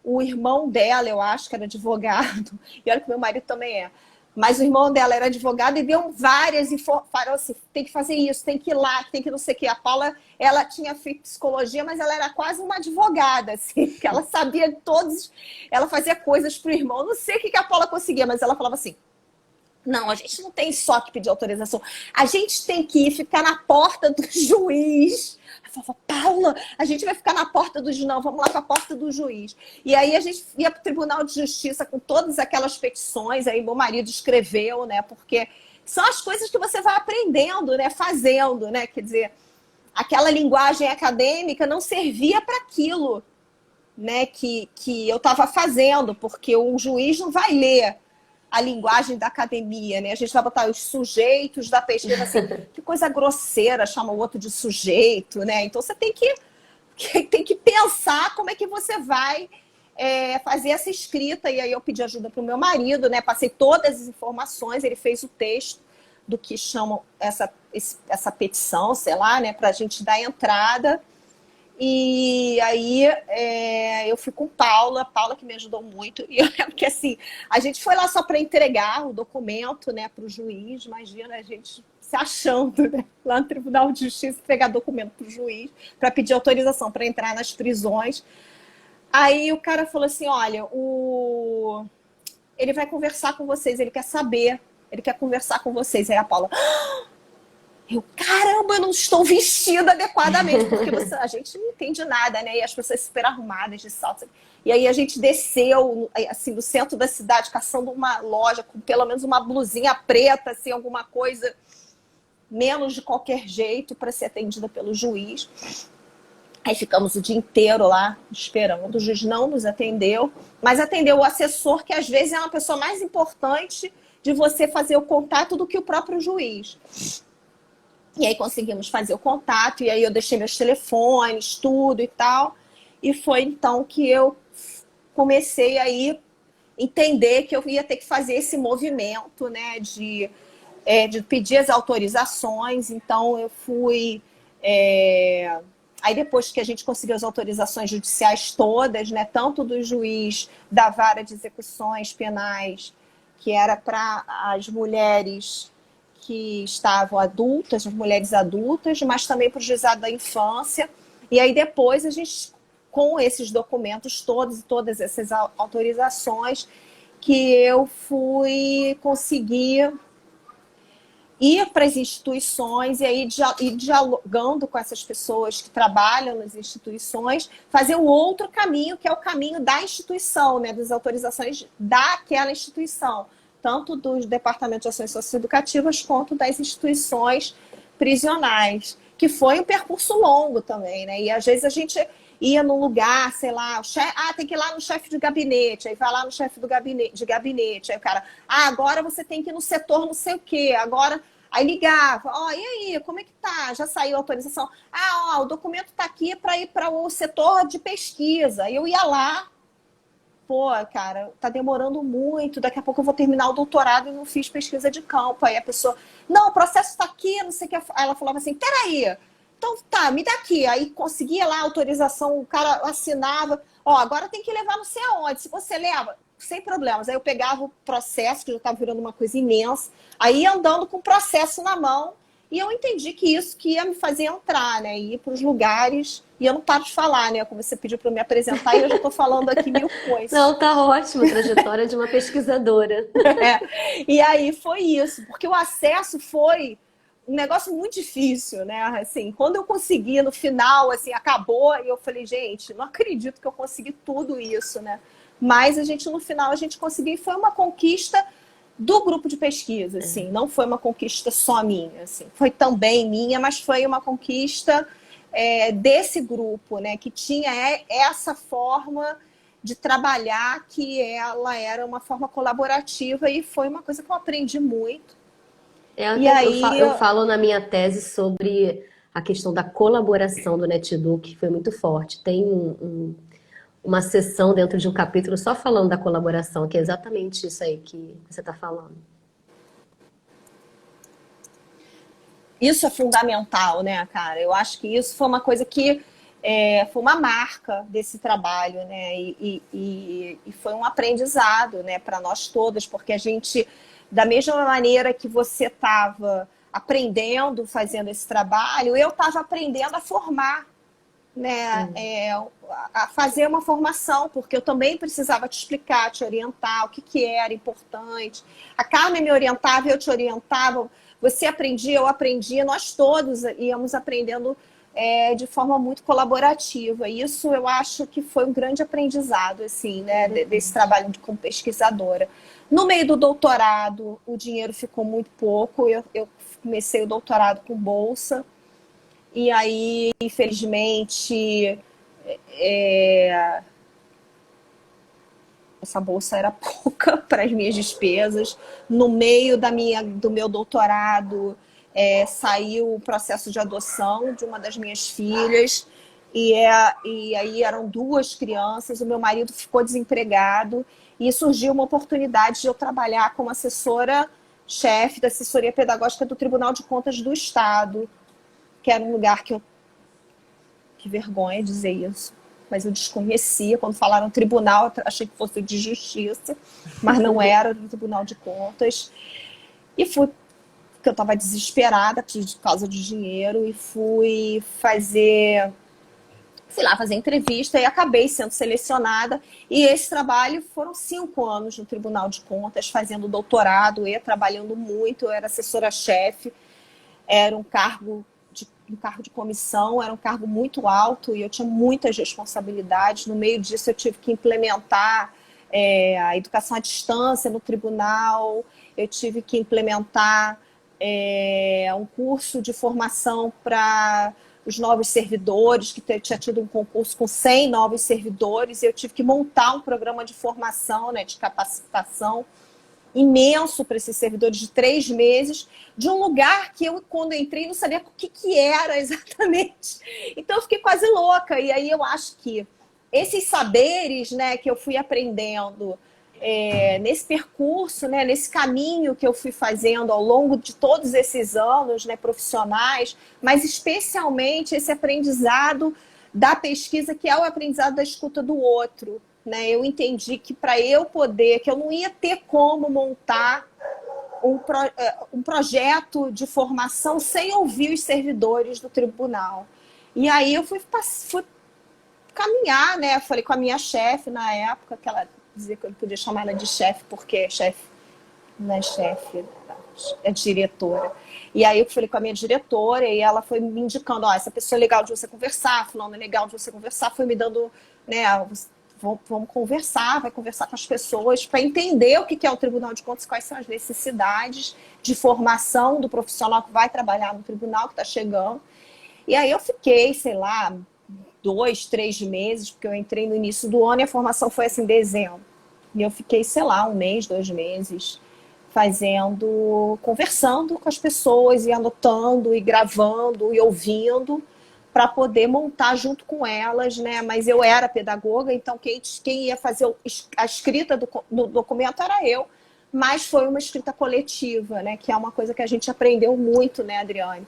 o irmão dela, eu acho que era advogado. E olha que meu marido também é. Mas o irmão dela era advogado e deu várias informações. Falou assim, tem que fazer isso, tem que ir lá, tem que não sei o quê. A Paula, ela tinha feito psicologia, mas ela era quase uma advogada, assim. Que ela sabia de todos... Ela fazia coisas pro irmão. Não sei o que a Paula conseguia, mas ela falava assim, não, a gente não tem só que pedir autorização. A gente tem que ir ficar na porta do juiz. Eu falava, Paula, a gente vai ficar na porta do juiz. Não, vamos lá para a porta do juiz. E aí a gente ia para o Tribunal de Justiça com todas aquelas petições. Aí meu marido escreveu, né? Porque são as coisas que você vai aprendendo, né? Fazendo, né? Quer dizer, aquela linguagem acadêmica não servia para aquilo, né? Que eu estava fazendo, porque o juiz não vai ler a linguagem da academia, né? A gente vai botar os sujeitos da pesquisa, assim, que coisa grosseira, chama o outro de sujeito, né? Então você tem que pensar como é que você vai fazer essa escrita. E aí eu pedi ajuda para o meu marido, né? Passei todas as informações, ele fez o texto do que chamam essa petição, sei lá, né? Para a gente dar entrada. E aí eu fui com Paula que me ajudou muito. E eu lembro que assim, a gente foi lá só para entregar o documento, né, para o juiz. Imagina a gente se achando, né, lá no Tribunal de Justiça, entregar documento para o juiz, para pedir autorização para entrar nas prisões. Aí o cara falou assim, olha, ele vai conversar com vocês, ele quer saber, ele quer conversar com vocês. Aí a Paula... caramba, eu não estou vestida adequadamente, porque a gente não entende nada, né? E as pessoas super arrumadas de salto. E aí a gente desceu, assim, do centro da cidade, caçando uma loja com pelo menos uma blusinha preta, assim, alguma coisa menos de qualquer jeito para ser atendida pelo juiz. Aí ficamos o dia inteiro lá esperando. O juiz não nos atendeu, mas atendeu o assessor, que às vezes é uma pessoa mais importante de você fazer o contato do que o próprio juiz. E aí conseguimos fazer o contato, e aí eu deixei meus telefones, tudo e tal. E foi então que eu comecei a entender que eu ia ter que fazer esse movimento, né, de pedir as autorizações. Então eu fui... Aí depois que a gente conseguiu as autorizações judiciais todas, né, tanto do juiz da vara de execuções penais, que era para as mulheres que estavam adultas, as mulheres adultas, mas também para o juizado da infância. E aí depois a gente, com esses documentos todos e todas essas autorizações, que eu fui conseguir ir para as instituições e aí ir dialogando com essas pessoas que trabalham nas instituições, fazer o outro caminho, que é o caminho da instituição, né, das autorizações daquela instituição, tanto dos departamentos de ações socioeducativas quanto das instituições prisionais, que foi um percurso longo também, né? E às vezes a gente ia num lugar, sei lá, tem que ir lá no chefe de gabinete, aí vai lá no chefe de gabinete, aí o cara, agora você tem que ir no setor não sei o quê, agora... Aí ligava, e aí, como é que tá? Já saiu a autorização? O documento tá aqui para ir para o setor de pesquisa. Eu ia lá, cara, tá demorando muito, daqui a pouco eu vou terminar o doutorado e não fiz pesquisa de campo. Aí a pessoa, não, o processo tá aqui, não sei o que. Aí ela falava assim, peraí, então tá, me dá aqui. Aí conseguia lá a autorização, o cara assinava, agora tem que levar não sei aonde. Se você leva, sem problemas. Aí eu pegava o processo, que já estava virando uma coisa imensa, aí ia andando com o processo na mão, e eu entendi que isso que ia me fazer entrar, né? Ir para os lugares, e eu não paro de falar, né? Como você pediu para eu me apresentar, e eu já estou falando aqui mil coisas.
Não, tá ótimo, trajetória de uma pesquisadora.
E aí foi isso, porque o acesso foi um negócio muito difícil, né? Assim, quando eu consegui, no final, assim, acabou, e eu falei, gente, não acredito que eu consegui tudo isso, né? Mas no final, a gente conseguiu, e foi uma conquista do grupo de pesquisa, assim, não foi uma conquista só minha, assim, foi também minha, mas foi uma conquista desse grupo, né, que tinha essa forma de trabalhar, que ela era uma forma colaborativa, e foi uma coisa que eu aprendi muito. E aí,
Eu falo na minha tese sobre a questão da colaboração do NetEdu, que foi muito forte. Tem uma sessão dentro de um capítulo só falando da colaboração, que é exatamente isso aí que você está falando.
isso é fundamental, né, cara? Eu acho que isso foi uma coisa que foi uma marca desse trabalho, né? E foi um aprendizado, né, para nós todas, porque a gente, da mesma maneira que você estava aprendendo fazendo esse trabalho, eu estava aprendendo a formar, né, a fazer uma formação, porque eu também precisava te explicar, te orientar, o que era importante. A Carmen me orientava, eu te orientava, você aprendia, eu aprendia, nós todos íamos aprendendo de forma muito colaborativa. E isso eu acho que foi um grande aprendizado, assim, né, desse trabalho como pesquisadora. No meio do doutorado, o dinheiro ficou muito pouco, eu comecei o doutorado com bolsa, e aí, infelizmente, essa bolsa era pouca para as minhas despesas. No meio do meu doutorado, saiu o processo de adoção de uma das minhas filhas, e aí eram 2 crianças, o meu marido ficou desempregado, e surgiu uma oportunidade de eu trabalhar como assessora-chefe da assessoria pedagógica do Tribunal de Contas do Estado, que era um lugar que vergonha dizer isso, mas eu desconhecia. Quando falaram tribunal, eu achei que fosse de justiça, mas não era, do Tribunal de Contas. E fui, porque eu estava desesperada por causa de dinheiro, e fui fazer entrevista, e acabei sendo selecionada. E esse trabalho foram 5 anos no Tribunal de Contas, fazendo doutorado e trabalhando muito. Eu era assessora-chefe, era um cargo de comissão, era um cargo muito alto, e eu tinha muitas responsabilidades. No meio disso, eu tive que implementar a educação à distância no tribunal, eu tive que implementar um curso de formação para os novos servidores, que tinha tido um concurso com 100 novos servidores, e eu tive que montar um programa de formação, né, de capacitação imenso para esses servidores, de 3 meses, de um lugar que eu, quando entrei, não sabia o que era exatamente. Então eu fiquei quase louca. E aí eu acho que esses saberes, né, que eu fui aprendendo nesse percurso, né, nesse caminho que eu fui fazendo ao longo de todos esses anos, né, profissionais, mas especialmente esse aprendizado da pesquisa, que é o aprendizado da escuta do outro. Né? Eu entendi que para eu poder, que eu não ia ter como montar um projeto de formação sem ouvir os servidores do tribunal. E aí eu fui caminhar, né? Falei com a minha chefe na época, que ela dizia que eu não podia chamar ela de chefe, porque chefe não é chefe, é diretora. E aí eu falei com a minha diretora, e ela foi me indicando, essa pessoa é legal de você conversar, fulano é legal de você conversar, foi me dando, né, vamos conversar, vai conversar com as pessoas para entender o que é o Tribunal de Contas, quais são as necessidades de formação do profissional que vai trabalhar no tribunal, que está chegando. E aí eu fiquei, 2, 3 meses, porque eu entrei no início do ano e a formação foi assim, em dezembro. E eu fiquei, 1 mês, 2 meses, conversando com as pessoas, e anotando, e gravando, e ouvindo, para poder montar junto com elas, né? Mas eu era pedagoga, então quem ia fazer a escrita do documento era eu, mas foi uma escrita coletiva, né? Que é uma coisa que a gente aprendeu muito, né, Adriane?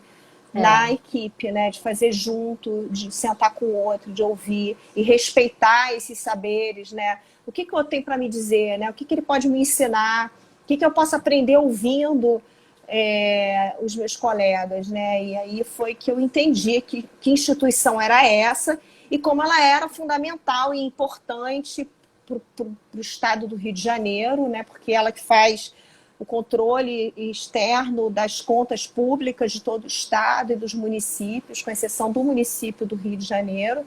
Na equipe, né? De fazer junto, de sentar com o outro, de ouvir e respeitar esses saberes, né? O que o outro tem para me dizer, né? O que ele pode me ensinar? O que eu posso aprender ouvindo os meus colegas, né? E aí foi que eu entendi que instituição era essa e como ela era fundamental e importante para o estado do Rio de Janeiro, né? Porque ela que faz o controle externo das contas públicas de todo o estado e dos municípios, com exceção do município do Rio de Janeiro.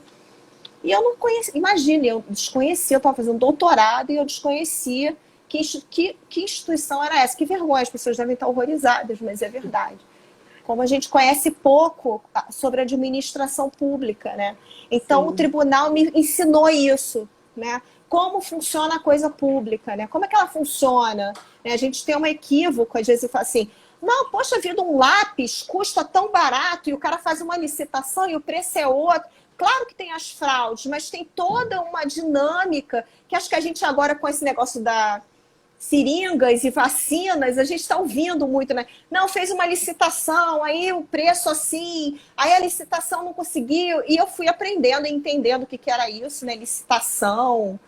E eu não conhecia, imagine, eu desconhecia, eu estava fazendo doutorado e eu desconhecia que instituição era essa. Que vergonha, as pessoas devem estar horrorizadas, mas é verdade. como a gente conhece pouco sobre administração pública, né? Então,
Sim.
o tribunal me ensinou isso, né? Como funciona a coisa pública, né? Como é que ela funciona? Né? A gente tem um equívoco, às vezes, e fala assim, não, poxa vida, um lápis custa tão barato e o cara faz uma licitação e o preço é outro. Claro que tem as fraudes, mas tem toda uma dinâmica que acho que a gente agora, com esse negócio da seringas e vacinas, a gente está ouvindo muito, né? Não, fez uma licitação, aí o preço assim, aí a licitação não conseguiu, e eu fui aprendendo e entendendo o que era isso, né? Licitação,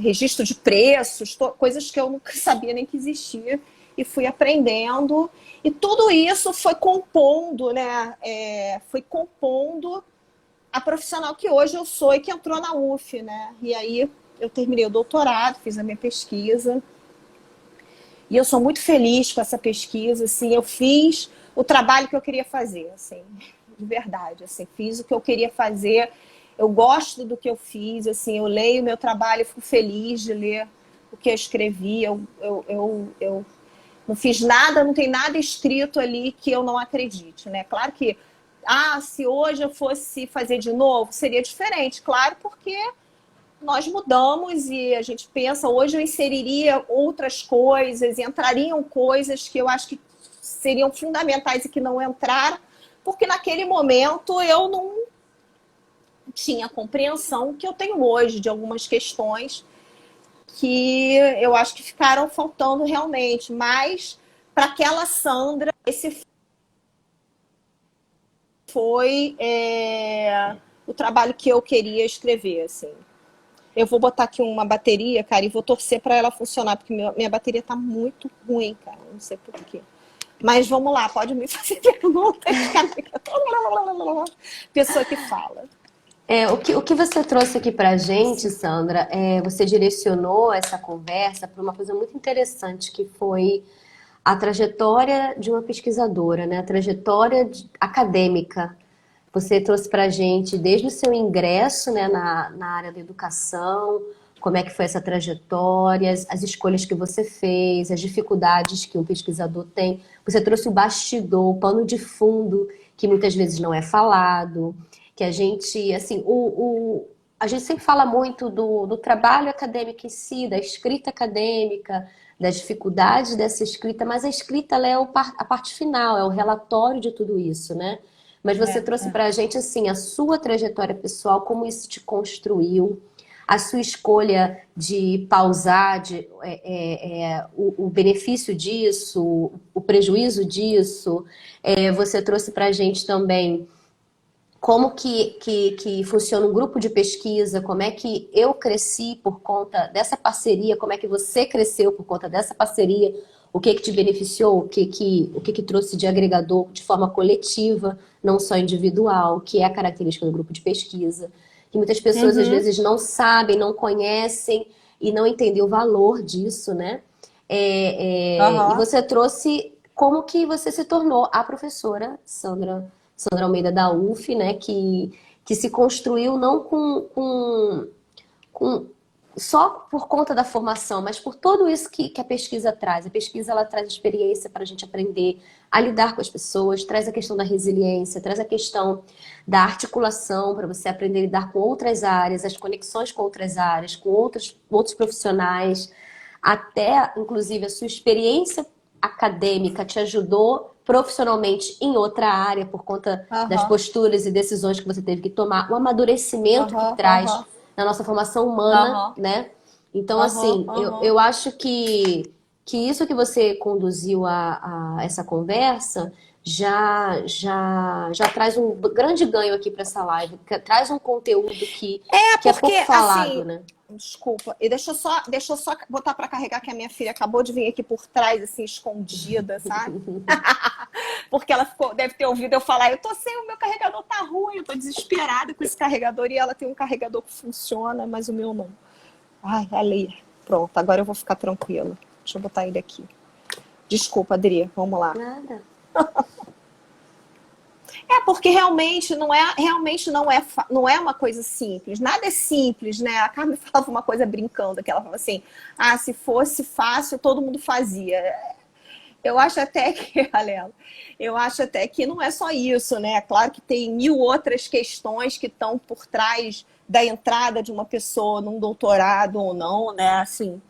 registro de preços, coisas que eu nunca sabia nem que existia, e fui aprendendo, e tudo isso foi compondo, né? Foi compondo a profissional que hoje eu sou e que entrou na UF, né? E aí eu terminei o doutorado, fiz a minha pesquisa. E eu sou muito feliz com essa pesquisa, assim, eu fiz o trabalho que eu queria fazer, assim, de verdade, assim, fiz o que eu queria fazer, eu gosto do que eu fiz, assim, eu leio o meu trabalho, eu fico feliz de ler o que eu escrevi, eu não fiz nada, não tem nada escrito ali que eu não acredite, né? Claro que, se hoje eu fosse fazer de novo, seria diferente, claro, porque nós mudamos e a gente pensa, hoje eu inseriria outras coisas, entrariam coisas que eu acho que seriam fundamentais e que não entraram, porque naquele momento eu não tinha a compreensão que eu tenho hoje de algumas questões que eu acho que ficaram faltando realmente, mas para aquela Sandra, esse foi o trabalho que eu queria escrever, assim. Eu vou botar aqui uma bateria, cara, e vou torcer para ela funcionar, porque minha bateria tá muito ruim, cara. Não sei por quê. Mas vamos lá, pode me fazer perguntas, cara. Pessoa que fala.
O que você trouxe aqui pra gente, Sandra, você direcionou essa conversa para uma coisa muito interessante, que foi a trajetória de uma pesquisadora, né? A trajetória acadêmica. Você trouxe para a gente desde o seu ingresso, né, na área da educação, como é que foi essa trajetória, as escolhas que você fez, as dificuldades que um pesquisador tem. Você trouxe o bastidor, o pano de fundo, que muitas vezes não é falado, que a gente, assim, a gente sempre fala muito do trabalho acadêmico em si, da escrita acadêmica, das dificuldades dessa escrita, mas a escrita ela é a parte final, é o relatório de tudo isso, né? Mas você trouxe para a gente, assim, a sua trajetória pessoal, como isso te construiu, a sua escolha de pausar, o benefício disso, o prejuízo disso. Você trouxe para a gente também como que funciona um grupo de pesquisa, como é que eu cresci por conta dessa parceria, como é que você cresceu por conta dessa parceria, o que te beneficiou, o que trouxe de agregador de forma coletiva, não só individual, que é a característica do grupo de pesquisa, que muitas pessoas às vezes não sabem, não conhecem e não entendem o valor disso, né? E você trouxe como que você se tornou a professora Sandra Almeida da UF, né, que se construiu não só por conta da formação, mas por tudo isso que a pesquisa traz. A pesquisa ela traz experiência para a gente aprender a lidar com as pessoas, traz a questão da resiliência, traz a questão da articulação para você aprender a lidar com outras áreas, as conexões com outras áreas, com outros profissionais, até, inclusive, a sua experiência acadêmica te ajudou profissionalmente em outra área por conta das posturas e decisões que você teve que tomar, o amadurecimento que traz na nossa formação humana, né? Então, assim, eu acho que isso que você conduziu a essa conversa já traz um grande ganho aqui para essa live, traz um conteúdo que é pouco falado,
assim,
né?
Desculpa. E deixa eu só botar para carregar que a minha filha acabou de vir aqui por trás, assim, escondida, sabe? Porque ela deve ter ouvido eu falar, eu tô sem o meu carregador, tá ruim, eu tô desesperada com esse carregador. E ela tem um carregador que funciona, mas o meu não. Ai, ali. Pronto, agora eu vou ficar tranquila. Deixa eu botar ele aqui. Desculpa, Adri, vamos lá.
Nada.
Porque realmente não é uma coisa simples. Nada é simples, né? A Carmen falava uma coisa brincando, que ela falava assim, se fosse fácil, todo mundo fazia. eu acho até que, Alela, eu acho até que não é só isso, né? Claro que tem mil outras questões que estão por trás da entrada de uma pessoa num doutorado ou não, né? Assim,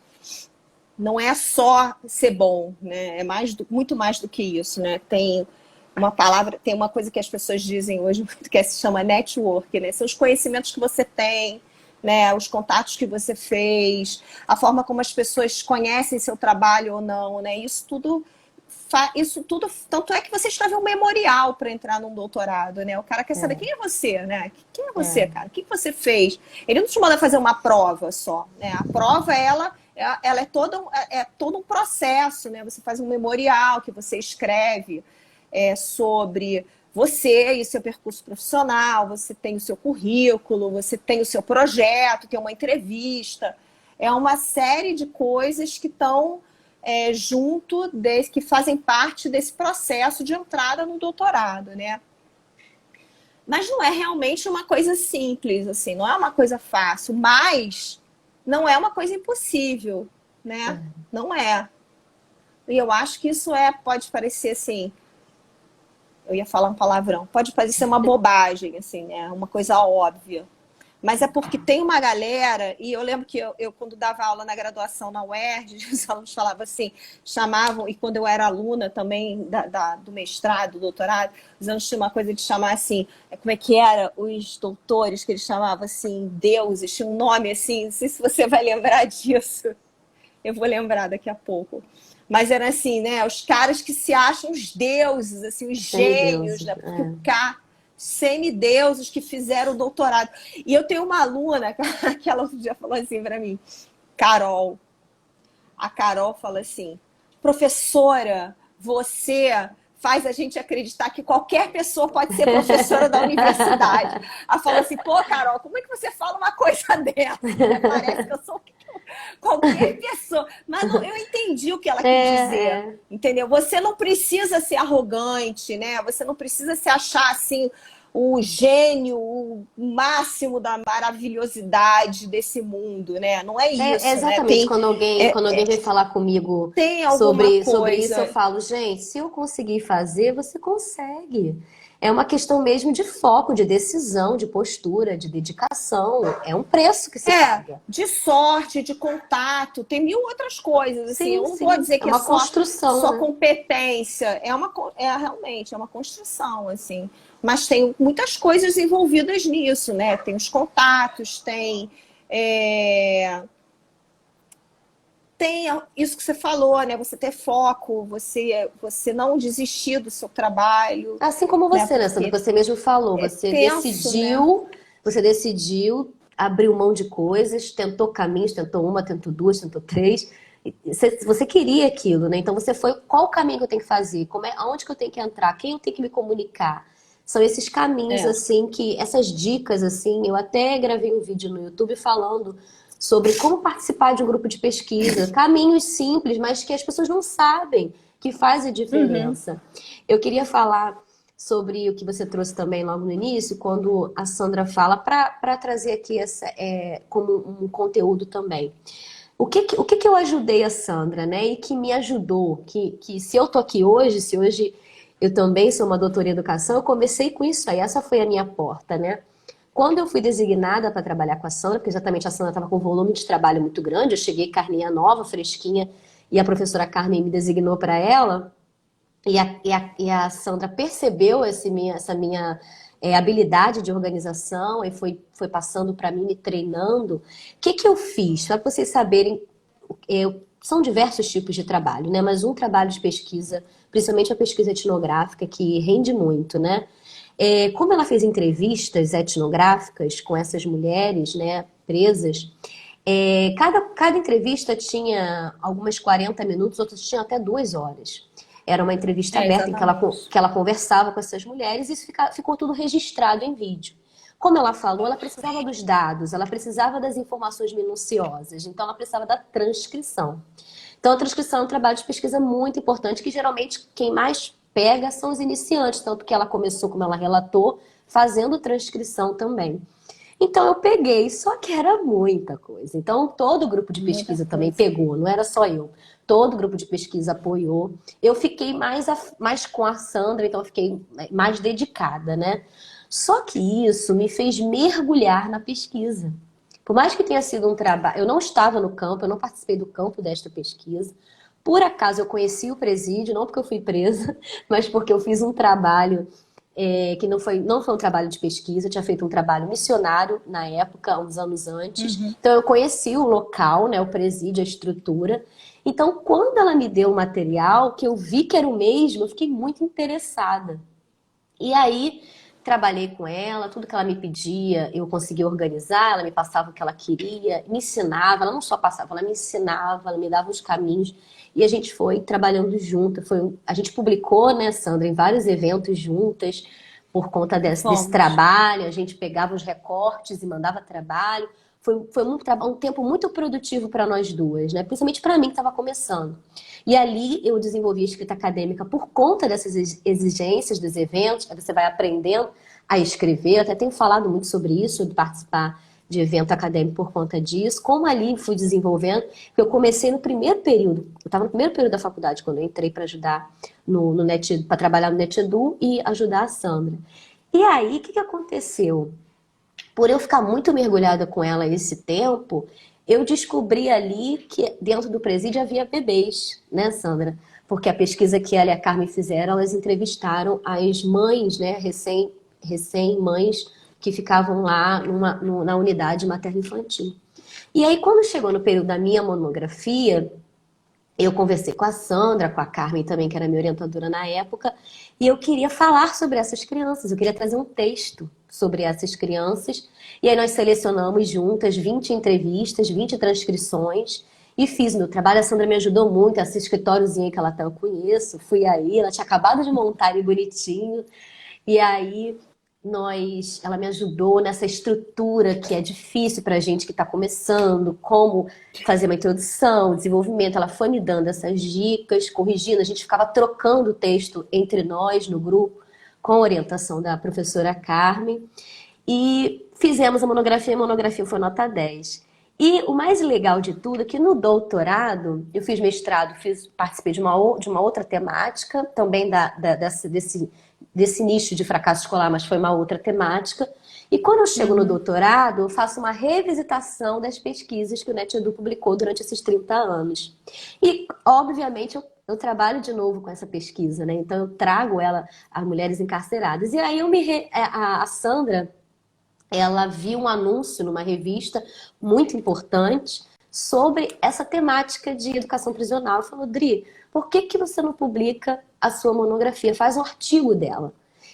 não é só ser bom, né? É muito mais do que isso, né? Tem uma palavra, tem uma coisa que as pessoas dizem hoje que se chama network, né? São os conhecimentos que você tem, né? Os contatos que você fez, a forma como as pessoas conhecem seu trabalho ou não, né? Isso tudo, tanto é que você escreve um memorial para entrar num doutorado, né? O cara quer saber quem é você, né? Quem é você, cara? O que você fez? Ele não te manda fazer uma prova só, né? A prova, ela é todo um processo, né? Você faz um memorial que você escreve sobre você e seu percurso profissional, você tem o seu currículo, você tem o seu projeto, tem uma entrevista. É uma série de coisas que estão que fazem parte desse processo de entrada no doutorado, né? Mas não é realmente uma coisa simples, assim, não é uma coisa fácil, mas não é uma coisa impossível, né? Não é. E eu acho que isso pode parecer assim, eu ia falar um palavrão, pode parecer uma bobagem, assim, né? Uma coisa óbvia. Mas é porque tem uma galera, e eu lembro que eu quando dava aula na graduação na UERJ, os alunos falavam assim, chamavam, e quando eu era aluna também do mestrado, do doutorado, os alunos tinham uma coisa de chamar assim, como é que era? Os doutores, que eles chamavam assim, deuses, tinha um nome assim, não sei se você vai lembrar disso, eu vou lembrar daqui a pouco. Mas era assim, né? Os caras que se acham os deuses, assim, os gênios, né? Porque o cara semideuses que fizeram o doutorado. E eu tenho uma aluna que ela outro dia falou assim para mim, Carol. A Carol fala assim, professora, você faz a gente acreditar que qualquer pessoa pode ser professora da universidade. Ela falou assim, pô, Carol, como é que você fala uma coisa dessa? Parece que eu sou qualquer pessoa. Mas não, eu entendi o que ela quis dizer, entendeu? Você não precisa ser arrogante, né? Você não precisa se achar assim o gênio, o máximo da maravilhosidade desse mundo, né? Não é isso,
exatamente.
né?
Quando alguém vem falar comigo
Tem alguma
sobre isso, eu
coisa.
falo, gente, se eu conseguir fazer, você consegue. É uma questão mesmo de foco, de decisão, de postura, de dedicação. É um preço que se paga.
De sorte, de contato, tem mil outras coisas. Assim, eu não vou dizer que
uma construção,
só
né?
competência. Realmente é uma construção, assim. Mas tem muitas coisas envolvidas nisso, né? Tem os contatos, tem isso que você falou, né? Você ter foco, você não desistir do seu trabalho.
Assim como você, né, Sandra? Você mesmo falou,
Né?
Você decidiu, abriu mão de coisas, tentou caminhos, tentou uma, tentou duas, tentou três. Você queria aquilo, né? Então você foi, qual o caminho que eu tenho que fazer? Aonde que eu tenho que entrar? Quem eu tenho que me comunicar? São esses caminhos, assim, essas dicas, assim, eu até gravei um vídeo no YouTube falando sobre como participar de um grupo de pesquisa. Caminhos simples, mas que as pessoas não sabem que faz a diferença. Eu queria falar sobre o que você trouxe também logo no início, quando a Sandra fala, para trazer aqui como um conteúdo também. O que eu ajudei a Sandra, né? E que me ajudou, que se eu tô aqui hoje, se hoje eu também sou uma doutora em educação, eu comecei com isso aí, essa foi a minha porta, né? Quando eu fui designada para trabalhar com a Sandra, porque exatamente a Sandra estava com um volume de trabalho muito grande, eu cheguei carninha nova, fresquinha, e a professora Carmen me designou para ela, e a Sandra percebeu essa minha habilidade de organização e foi passando para mim, me treinando. O que eu fiz? Para vocês saberem, são diversos tipos de trabalho, né? Mas um trabalho de pesquisa, principalmente a pesquisa etnográfica, que rende muito, né? Como ela fez entrevistas etnográficas com essas mulheres, né, presas, cada entrevista tinha algumas 40 minutos, outras tinham até 2 horas. Era uma entrevista aberta em que ela conversava com essas mulheres e isso ficou tudo registrado em vídeo. Como ela falou, ela precisava dos dados, ela precisava das informações minuciosas, então ela precisava da transcrição. Então a transcrição é um trabalho de pesquisa muito importante que geralmente quem mais pega são os iniciantes, tanto que ela começou, como ela relatou, fazendo transcrição também. Então eu peguei, só que era muita coisa. Então todo o grupo de
Muita
pesquisa também
coisa.
pegou, não era só eu. Todo o grupo de pesquisa apoiou. Eu fiquei mais com a Sandra, então eu fiquei mais dedicada, né? Só que isso me fez mergulhar na pesquisa. Por mais que tenha sido um trabalho, eu não estava no campo, eu não participei do campo desta pesquisa. Por acaso eu conheci o presídio, não porque eu fui presa, mas porque eu fiz um trabalho que não foi um trabalho de pesquisa, eu tinha feito um trabalho missionário na época, uns anos antes.
Uhum.
Então eu conheci o local, né, o presídio, a estrutura. Então, quando ela me deu o material, que eu vi que era o mesmo, eu fiquei muito interessada. E aí, trabalhei com ela, tudo que ela me pedia, eu conseguia organizar, ela me passava o que ela queria, me ensinava, ela não só passava, ela me ensinava, ela me dava os caminhos, e a gente foi trabalhando junto. A gente publicou, né, Sandra, em vários eventos juntas, por conta desse
Fomos.
trabalho, a gente pegava os recortes e mandava trabalho. Foi um tempo muito produtivo para nós duas, né? Principalmente para mim que estava começando. E ali eu desenvolvi a escrita acadêmica por conta dessas exigências dos eventos. Aí você vai aprendendo a escrever. Eu até tenho falado muito sobre isso, de participar de evento acadêmico por conta disso. Como ali fui desenvolvendo, eu comecei no primeiro período. Eu estava no primeiro período da faculdade quando eu entrei para ajudar no Net, para trabalhar no NetEdu e ajudar a Sandra. E aí, o que aconteceu? Por eu ficar muito mergulhada com ela esse tempo, eu descobri ali que dentro do presídio havia bebês, né, Sandra? Porque a pesquisa que ela e a Carmen fizeram, elas entrevistaram as mães, né, recém-mães que ficavam lá na unidade materno-infantil. E aí, quando chegou no período da minha monografia, eu conversei com a Sandra, com a Carmen também, que era minha orientadora na época, e eu queria falar sobre essas crianças, eu queria trazer um texto sobre essas crianças. E aí nós selecionamos juntas 20 entrevistas, 20 transcrições, e fiz meu trabalho. A Sandra me ajudou muito, esse escritóriozinho que ela tá, eu conheço, fui aí, ela tinha acabado de montar ele bonitinho, e aí ela me ajudou nessa estrutura que é difícil para a gente que está começando, como fazer uma introdução, desenvolvimento. Ela foi me dando essas dicas, corrigindo. A gente ficava trocando o texto entre nós no grupo, com a orientação da professora Carmen. E fizemos a monografia foi nota 10. E o mais legal de tudo é que no doutorado, eu fiz mestrado, participei de uma outra temática, também desse nicho de fracasso escolar, mas foi uma outra temática. E quando eu chego no
Uhum.
doutorado, eu faço uma revisitação das pesquisas que o NetEdu publicou durante esses 30 anos. E, obviamente, eu trabalho de novo com essa pesquisa, né? Então, eu trago ela a mulheres encarceradas. E aí, a Sandra, ela viu um anúncio numa revista muito importante sobre essa temática de educação prisional. Ela falou, Dri, por que você não publica a sua monografia? Faz um artigo dela.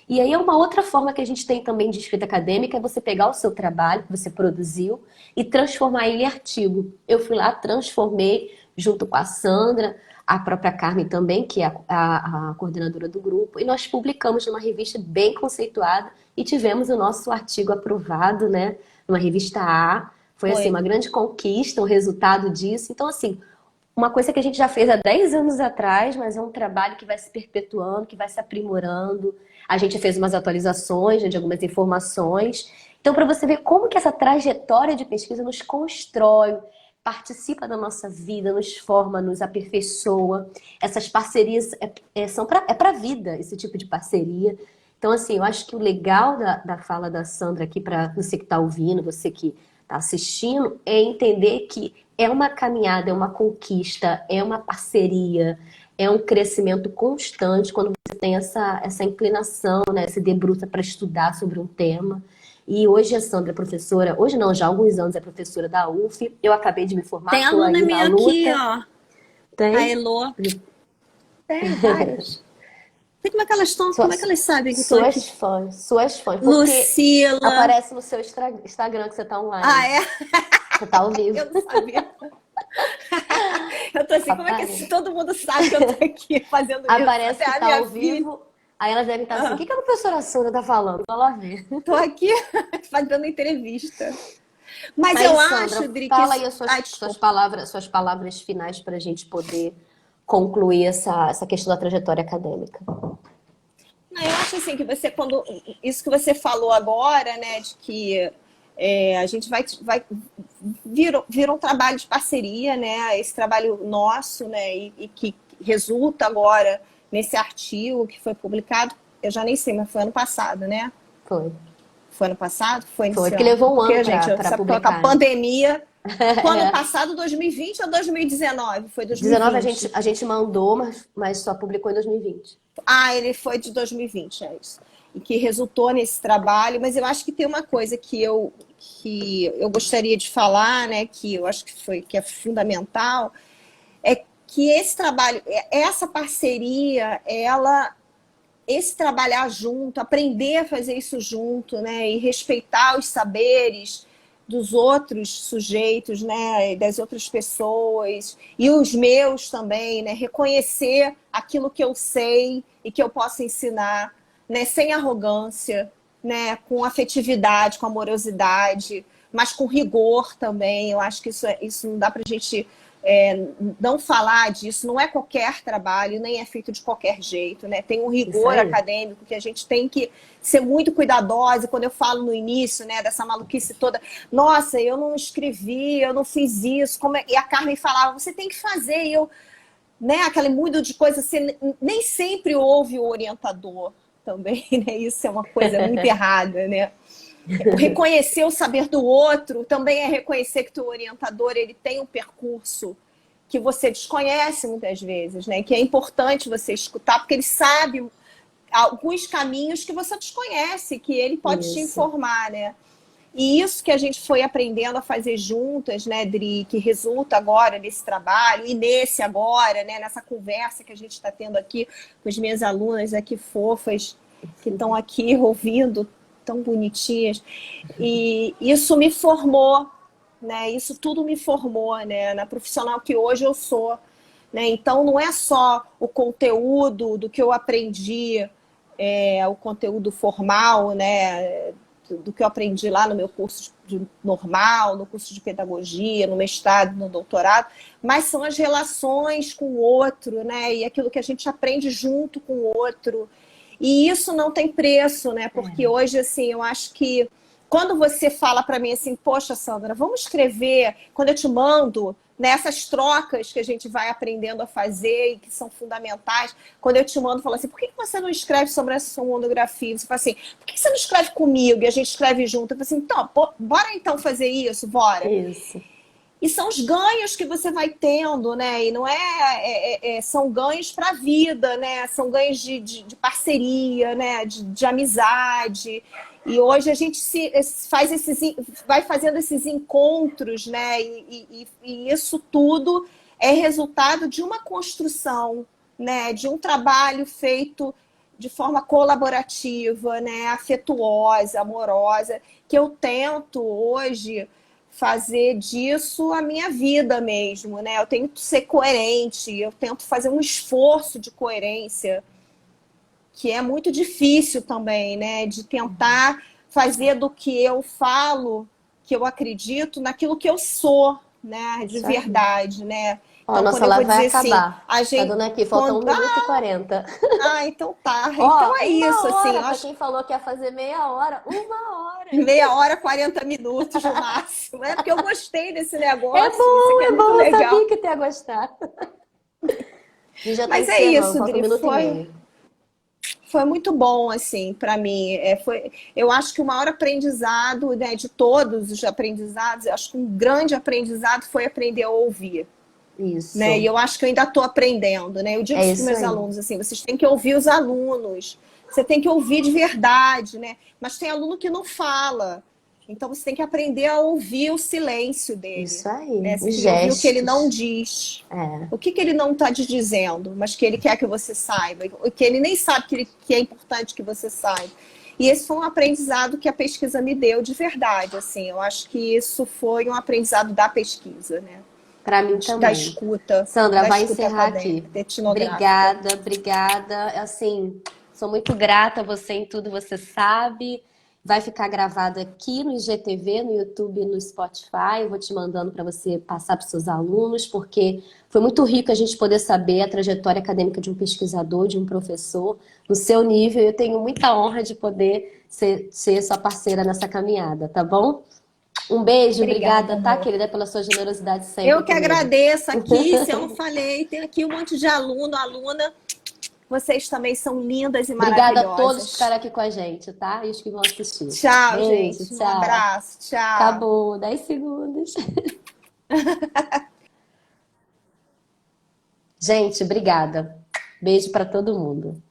E aí é uma outra forma que a gente tem também de escrita acadêmica, é você pegar o seu trabalho que você produziu e transformar ele em artigo. Eu fui lá, transformei junto com a Sandra, a própria Carmen também, que é a coordenadora do grupo, e nós publicamos numa revista bem conceituada e tivemos o nosso artigo aprovado, né, numa revista A. Foi assim
Foi.
uma grande conquista, o resultado disso. Então, assim, uma coisa que a gente já fez há 10 anos atrás, mas é um trabalho que vai se perpetuando, que vai se aprimorando. A gente fez umas atualizações, né, de algumas informações. Então, para você ver como que essa trajetória de pesquisa nos constrói, participa da nossa vida, nos forma, nos aperfeiçoa. Essas parcerias são para a vida, esse tipo de parceria. Então, assim, eu acho que o legal da fala da Sandra aqui, para você que está ouvindo, você que está assistindo, é entender que é uma caminhada, é uma conquista, é uma parceria, é um crescimento constante quando você tem essa inclinação, né, se debruça para estudar sobre um tema. E hoje a Sandra é professora, hoje não, já há alguns anos é professora da UF. Eu acabei de me formar,
Tem
estou
aluna
aí na
minha aqui,
luta.
ó. A
Tem
Elô. Tem várias. Sei como é que elas estão, como é que
suas,
elas sabem que estou aqui?
suas fãs, porque
Lucila.
aparece no seu Instagram que você está
Ah,
online,
é?
você está ao vivo.
Eu não sabia. Eu tô assim, como é que
Aparece.
todo mundo sabe que eu tô aqui fazendo isso?
Aparece
Até
que
a
está
minha
ao
filha.
vivo. Aí elas devem estar assim: o
Ah,
que a professora Sandra está falando? Vai lá ver.
tô aqui fazendo entrevista. Mas
Aí,
eu
Sandra,
acho, Dri, que
fala
isso.
aí
Ai, desculpa.
suas palavras finais para a gente poder concluir essa questão da trajetória acadêmica.
Não, eu acho assim que você, quando. Isso que você falou agora, né, de que A gente vira um trabalho de parceria, né? Esse trabalho nosso, né? E que resulta agora nesse artigo que foi publicado, eu já nem sei, mas foi ano passado, né?
Foi.
Foi ano passado? Foi
Foi,
nesse
porque
ano?
levou um
Porque,
ano
gente,
para
sabe, com a
publicar, né?
pandemia. Foi ano passado, 2020 ou 2019? Foi
19
2020.
a gente mandou, mas só publicou em 2020.
Ah, ele foi de 2020, é isso. E que resultou nesse trabalho, mas eu acho que tem uma coisa que eu gostaria de falar, né, que eu acho que é fundamental, é que esse trabalho, essa parceria, esse trabalhar junto, aprender a fazer isso junto, né, e respeitar os saberes dos outros sujeitos, né, das outras pessoas e os meus também, né, reconhecer aquilo que eu sei e que eu posso ensinar, né, sem arrogância, né, com afetividade, com amorosidade, mas com rigor também. Eu acho que isso não dá para a gente não falar disso. Não é qualquer trabalho, nem é feito de qualquer jeito, né? Tem um rigor acadêmico que a gente tem que ser muito cuidadosa. Quando eu falo no início, né, dessa maluquice toda, nossa, eu não escrevi, eu não fiz isso, e a Carmen falava, você tem que fazer, e eu, né, aquele mundo de coisas, você nem sempre ouve o orientador também, né? Isso é uma coisa muito errada, né? Reconhecer o saber do outro também é reconhecer que o orientador ele tem um percurso que você desconhece muitas vezes, né? Que é importante você escutar, porque ele sabe alguns caminhos que você desconhece, que ele pode te informar, né? E isso que a gente foi aprendendo a fazer juntas, né, Dri, que resulta agora nesse trabalho e nesse agora, né, nessa conversa que a gente está tendo aqui com as minhas alunas aqui fofas, que estão aqui ouvindo, tão bonitinhas. E isso me formou, né? Isso tudo me formou, né, na profissional que hoje eu sou, né? Então não é só o conteúdo do que eu aprendi, o conteúdo formal, né, do que eu aprendi lá no meu curso normal, no curso de pedagogia, no mestrado, no doutorado, mas são as relações com o outro, né? E aquilo que a gente aprende junto com o outro. E isso não tem preço, né? Porque hoje, assim, eu acho que quando você fala para mim assim, poxa, Sandra, vamos escrever, quando eu te mando, nessas trocas que a gente vai aprendendo a fazer e que são fundamentais, quando eu te mando, falo assim, por que você não escreve sobre essa sua monografia? Você fala assim, por que você não escreve comigo e a gente escreve junto? Eu falo assim, então, bora então fazer isso, bora.
Isso.
E são os ganhos que você vai tendo, né? E não são ganhos para a vida, né? São ganhos de parceria, né? De amizade. E hoje a gente vai fazendo esses encontros, né? E isso tudo é resultado de uma construção, né? De um trabalho feito de forma colaborativa, né? Afetuosa, amorosa, que eu tento hoje fazer disso a minha vida mesmo, né? Eu tento ser coerente, eu tento fazer um esforço de coerência, que é muito difícil também, né? De tentar fazer do que eu falo, que eu acredito, naquilo que eu sou, né? De verdade, né?
Ó, então, nossa live vai acabar.
Assim,
tá dando aqui, falta 1 minuto e 40.
Então tá. Então é isso,
hora,
assim.
Pra quem falou que ia fazer meia hora, 1 hora.
Meia hora, 40 minutos no máximo. É porque eu gostei desse negócio.
É bom,
é bom,
legal. Eu sabia que tu ia gostar. E já tá
Mas é isso,
falta 1 minuto e meio.
Foi muito bom, assim, para mim. Eu acho que o maior aprendizado, né, de todos os aprendizados, eu acho que um grande aprendizado foi aprender a ouvir.
Isso.
Né? E eu acho que eu ainda estou aprendendo, né? Eu digo para os meus alunos assim, vocês têm que ouvir os alunos, você tem que ouvir de verdade, né? Mas tem aluno que não fala. Então você tem que aprender a ouvir o silêncio dele.
Isso aí.
Né? Você tem que ouvir o que ele não diz. O que ele não está te dizendo, mas que ele quer que você saiba. O que ele nem sabe que é importante que você saiba. E esse foi um aprendizado que a pesquisa me deu de verdade. Assim, eu acho que isso foi um aprendizado da pesquisa, né?
Para mim também.
Da escuta.
Sandra, vai encerrar aqui. Obrigada. Assim, sou muito grata a você em tudo, você sabe. Vai ficar gravado aqui no IGTV, no YouTube, no Spotify. Eu vou te mandando para você passar para os seus alunos, porque foi muito rico a gente poder saber a trajetória acadêmica de um pesquisador, de um professor, no seu nível. Eu tenho muita honra de poder ser sua parceira nessa caminhada, tá bom? Um beijo,
Obrigada,
obrigada, tá,
amor.
querida, pela sua generosidade sempre
Eu que
comigo.
agradeço aqui. Se eu não falei, tem aqui um monte de aluno, aluna. Vocês também são lindas e
Obrigada a todos que
maravilhosas.
ficaram aqui com a gente, tá? E os que vão assistir.
Tchau,
Beijo,
gente. Um
tchau.
abraço. Tchau.
Acabou, 10 segundos. Gente, obrigada. Beijo pra todo mundo.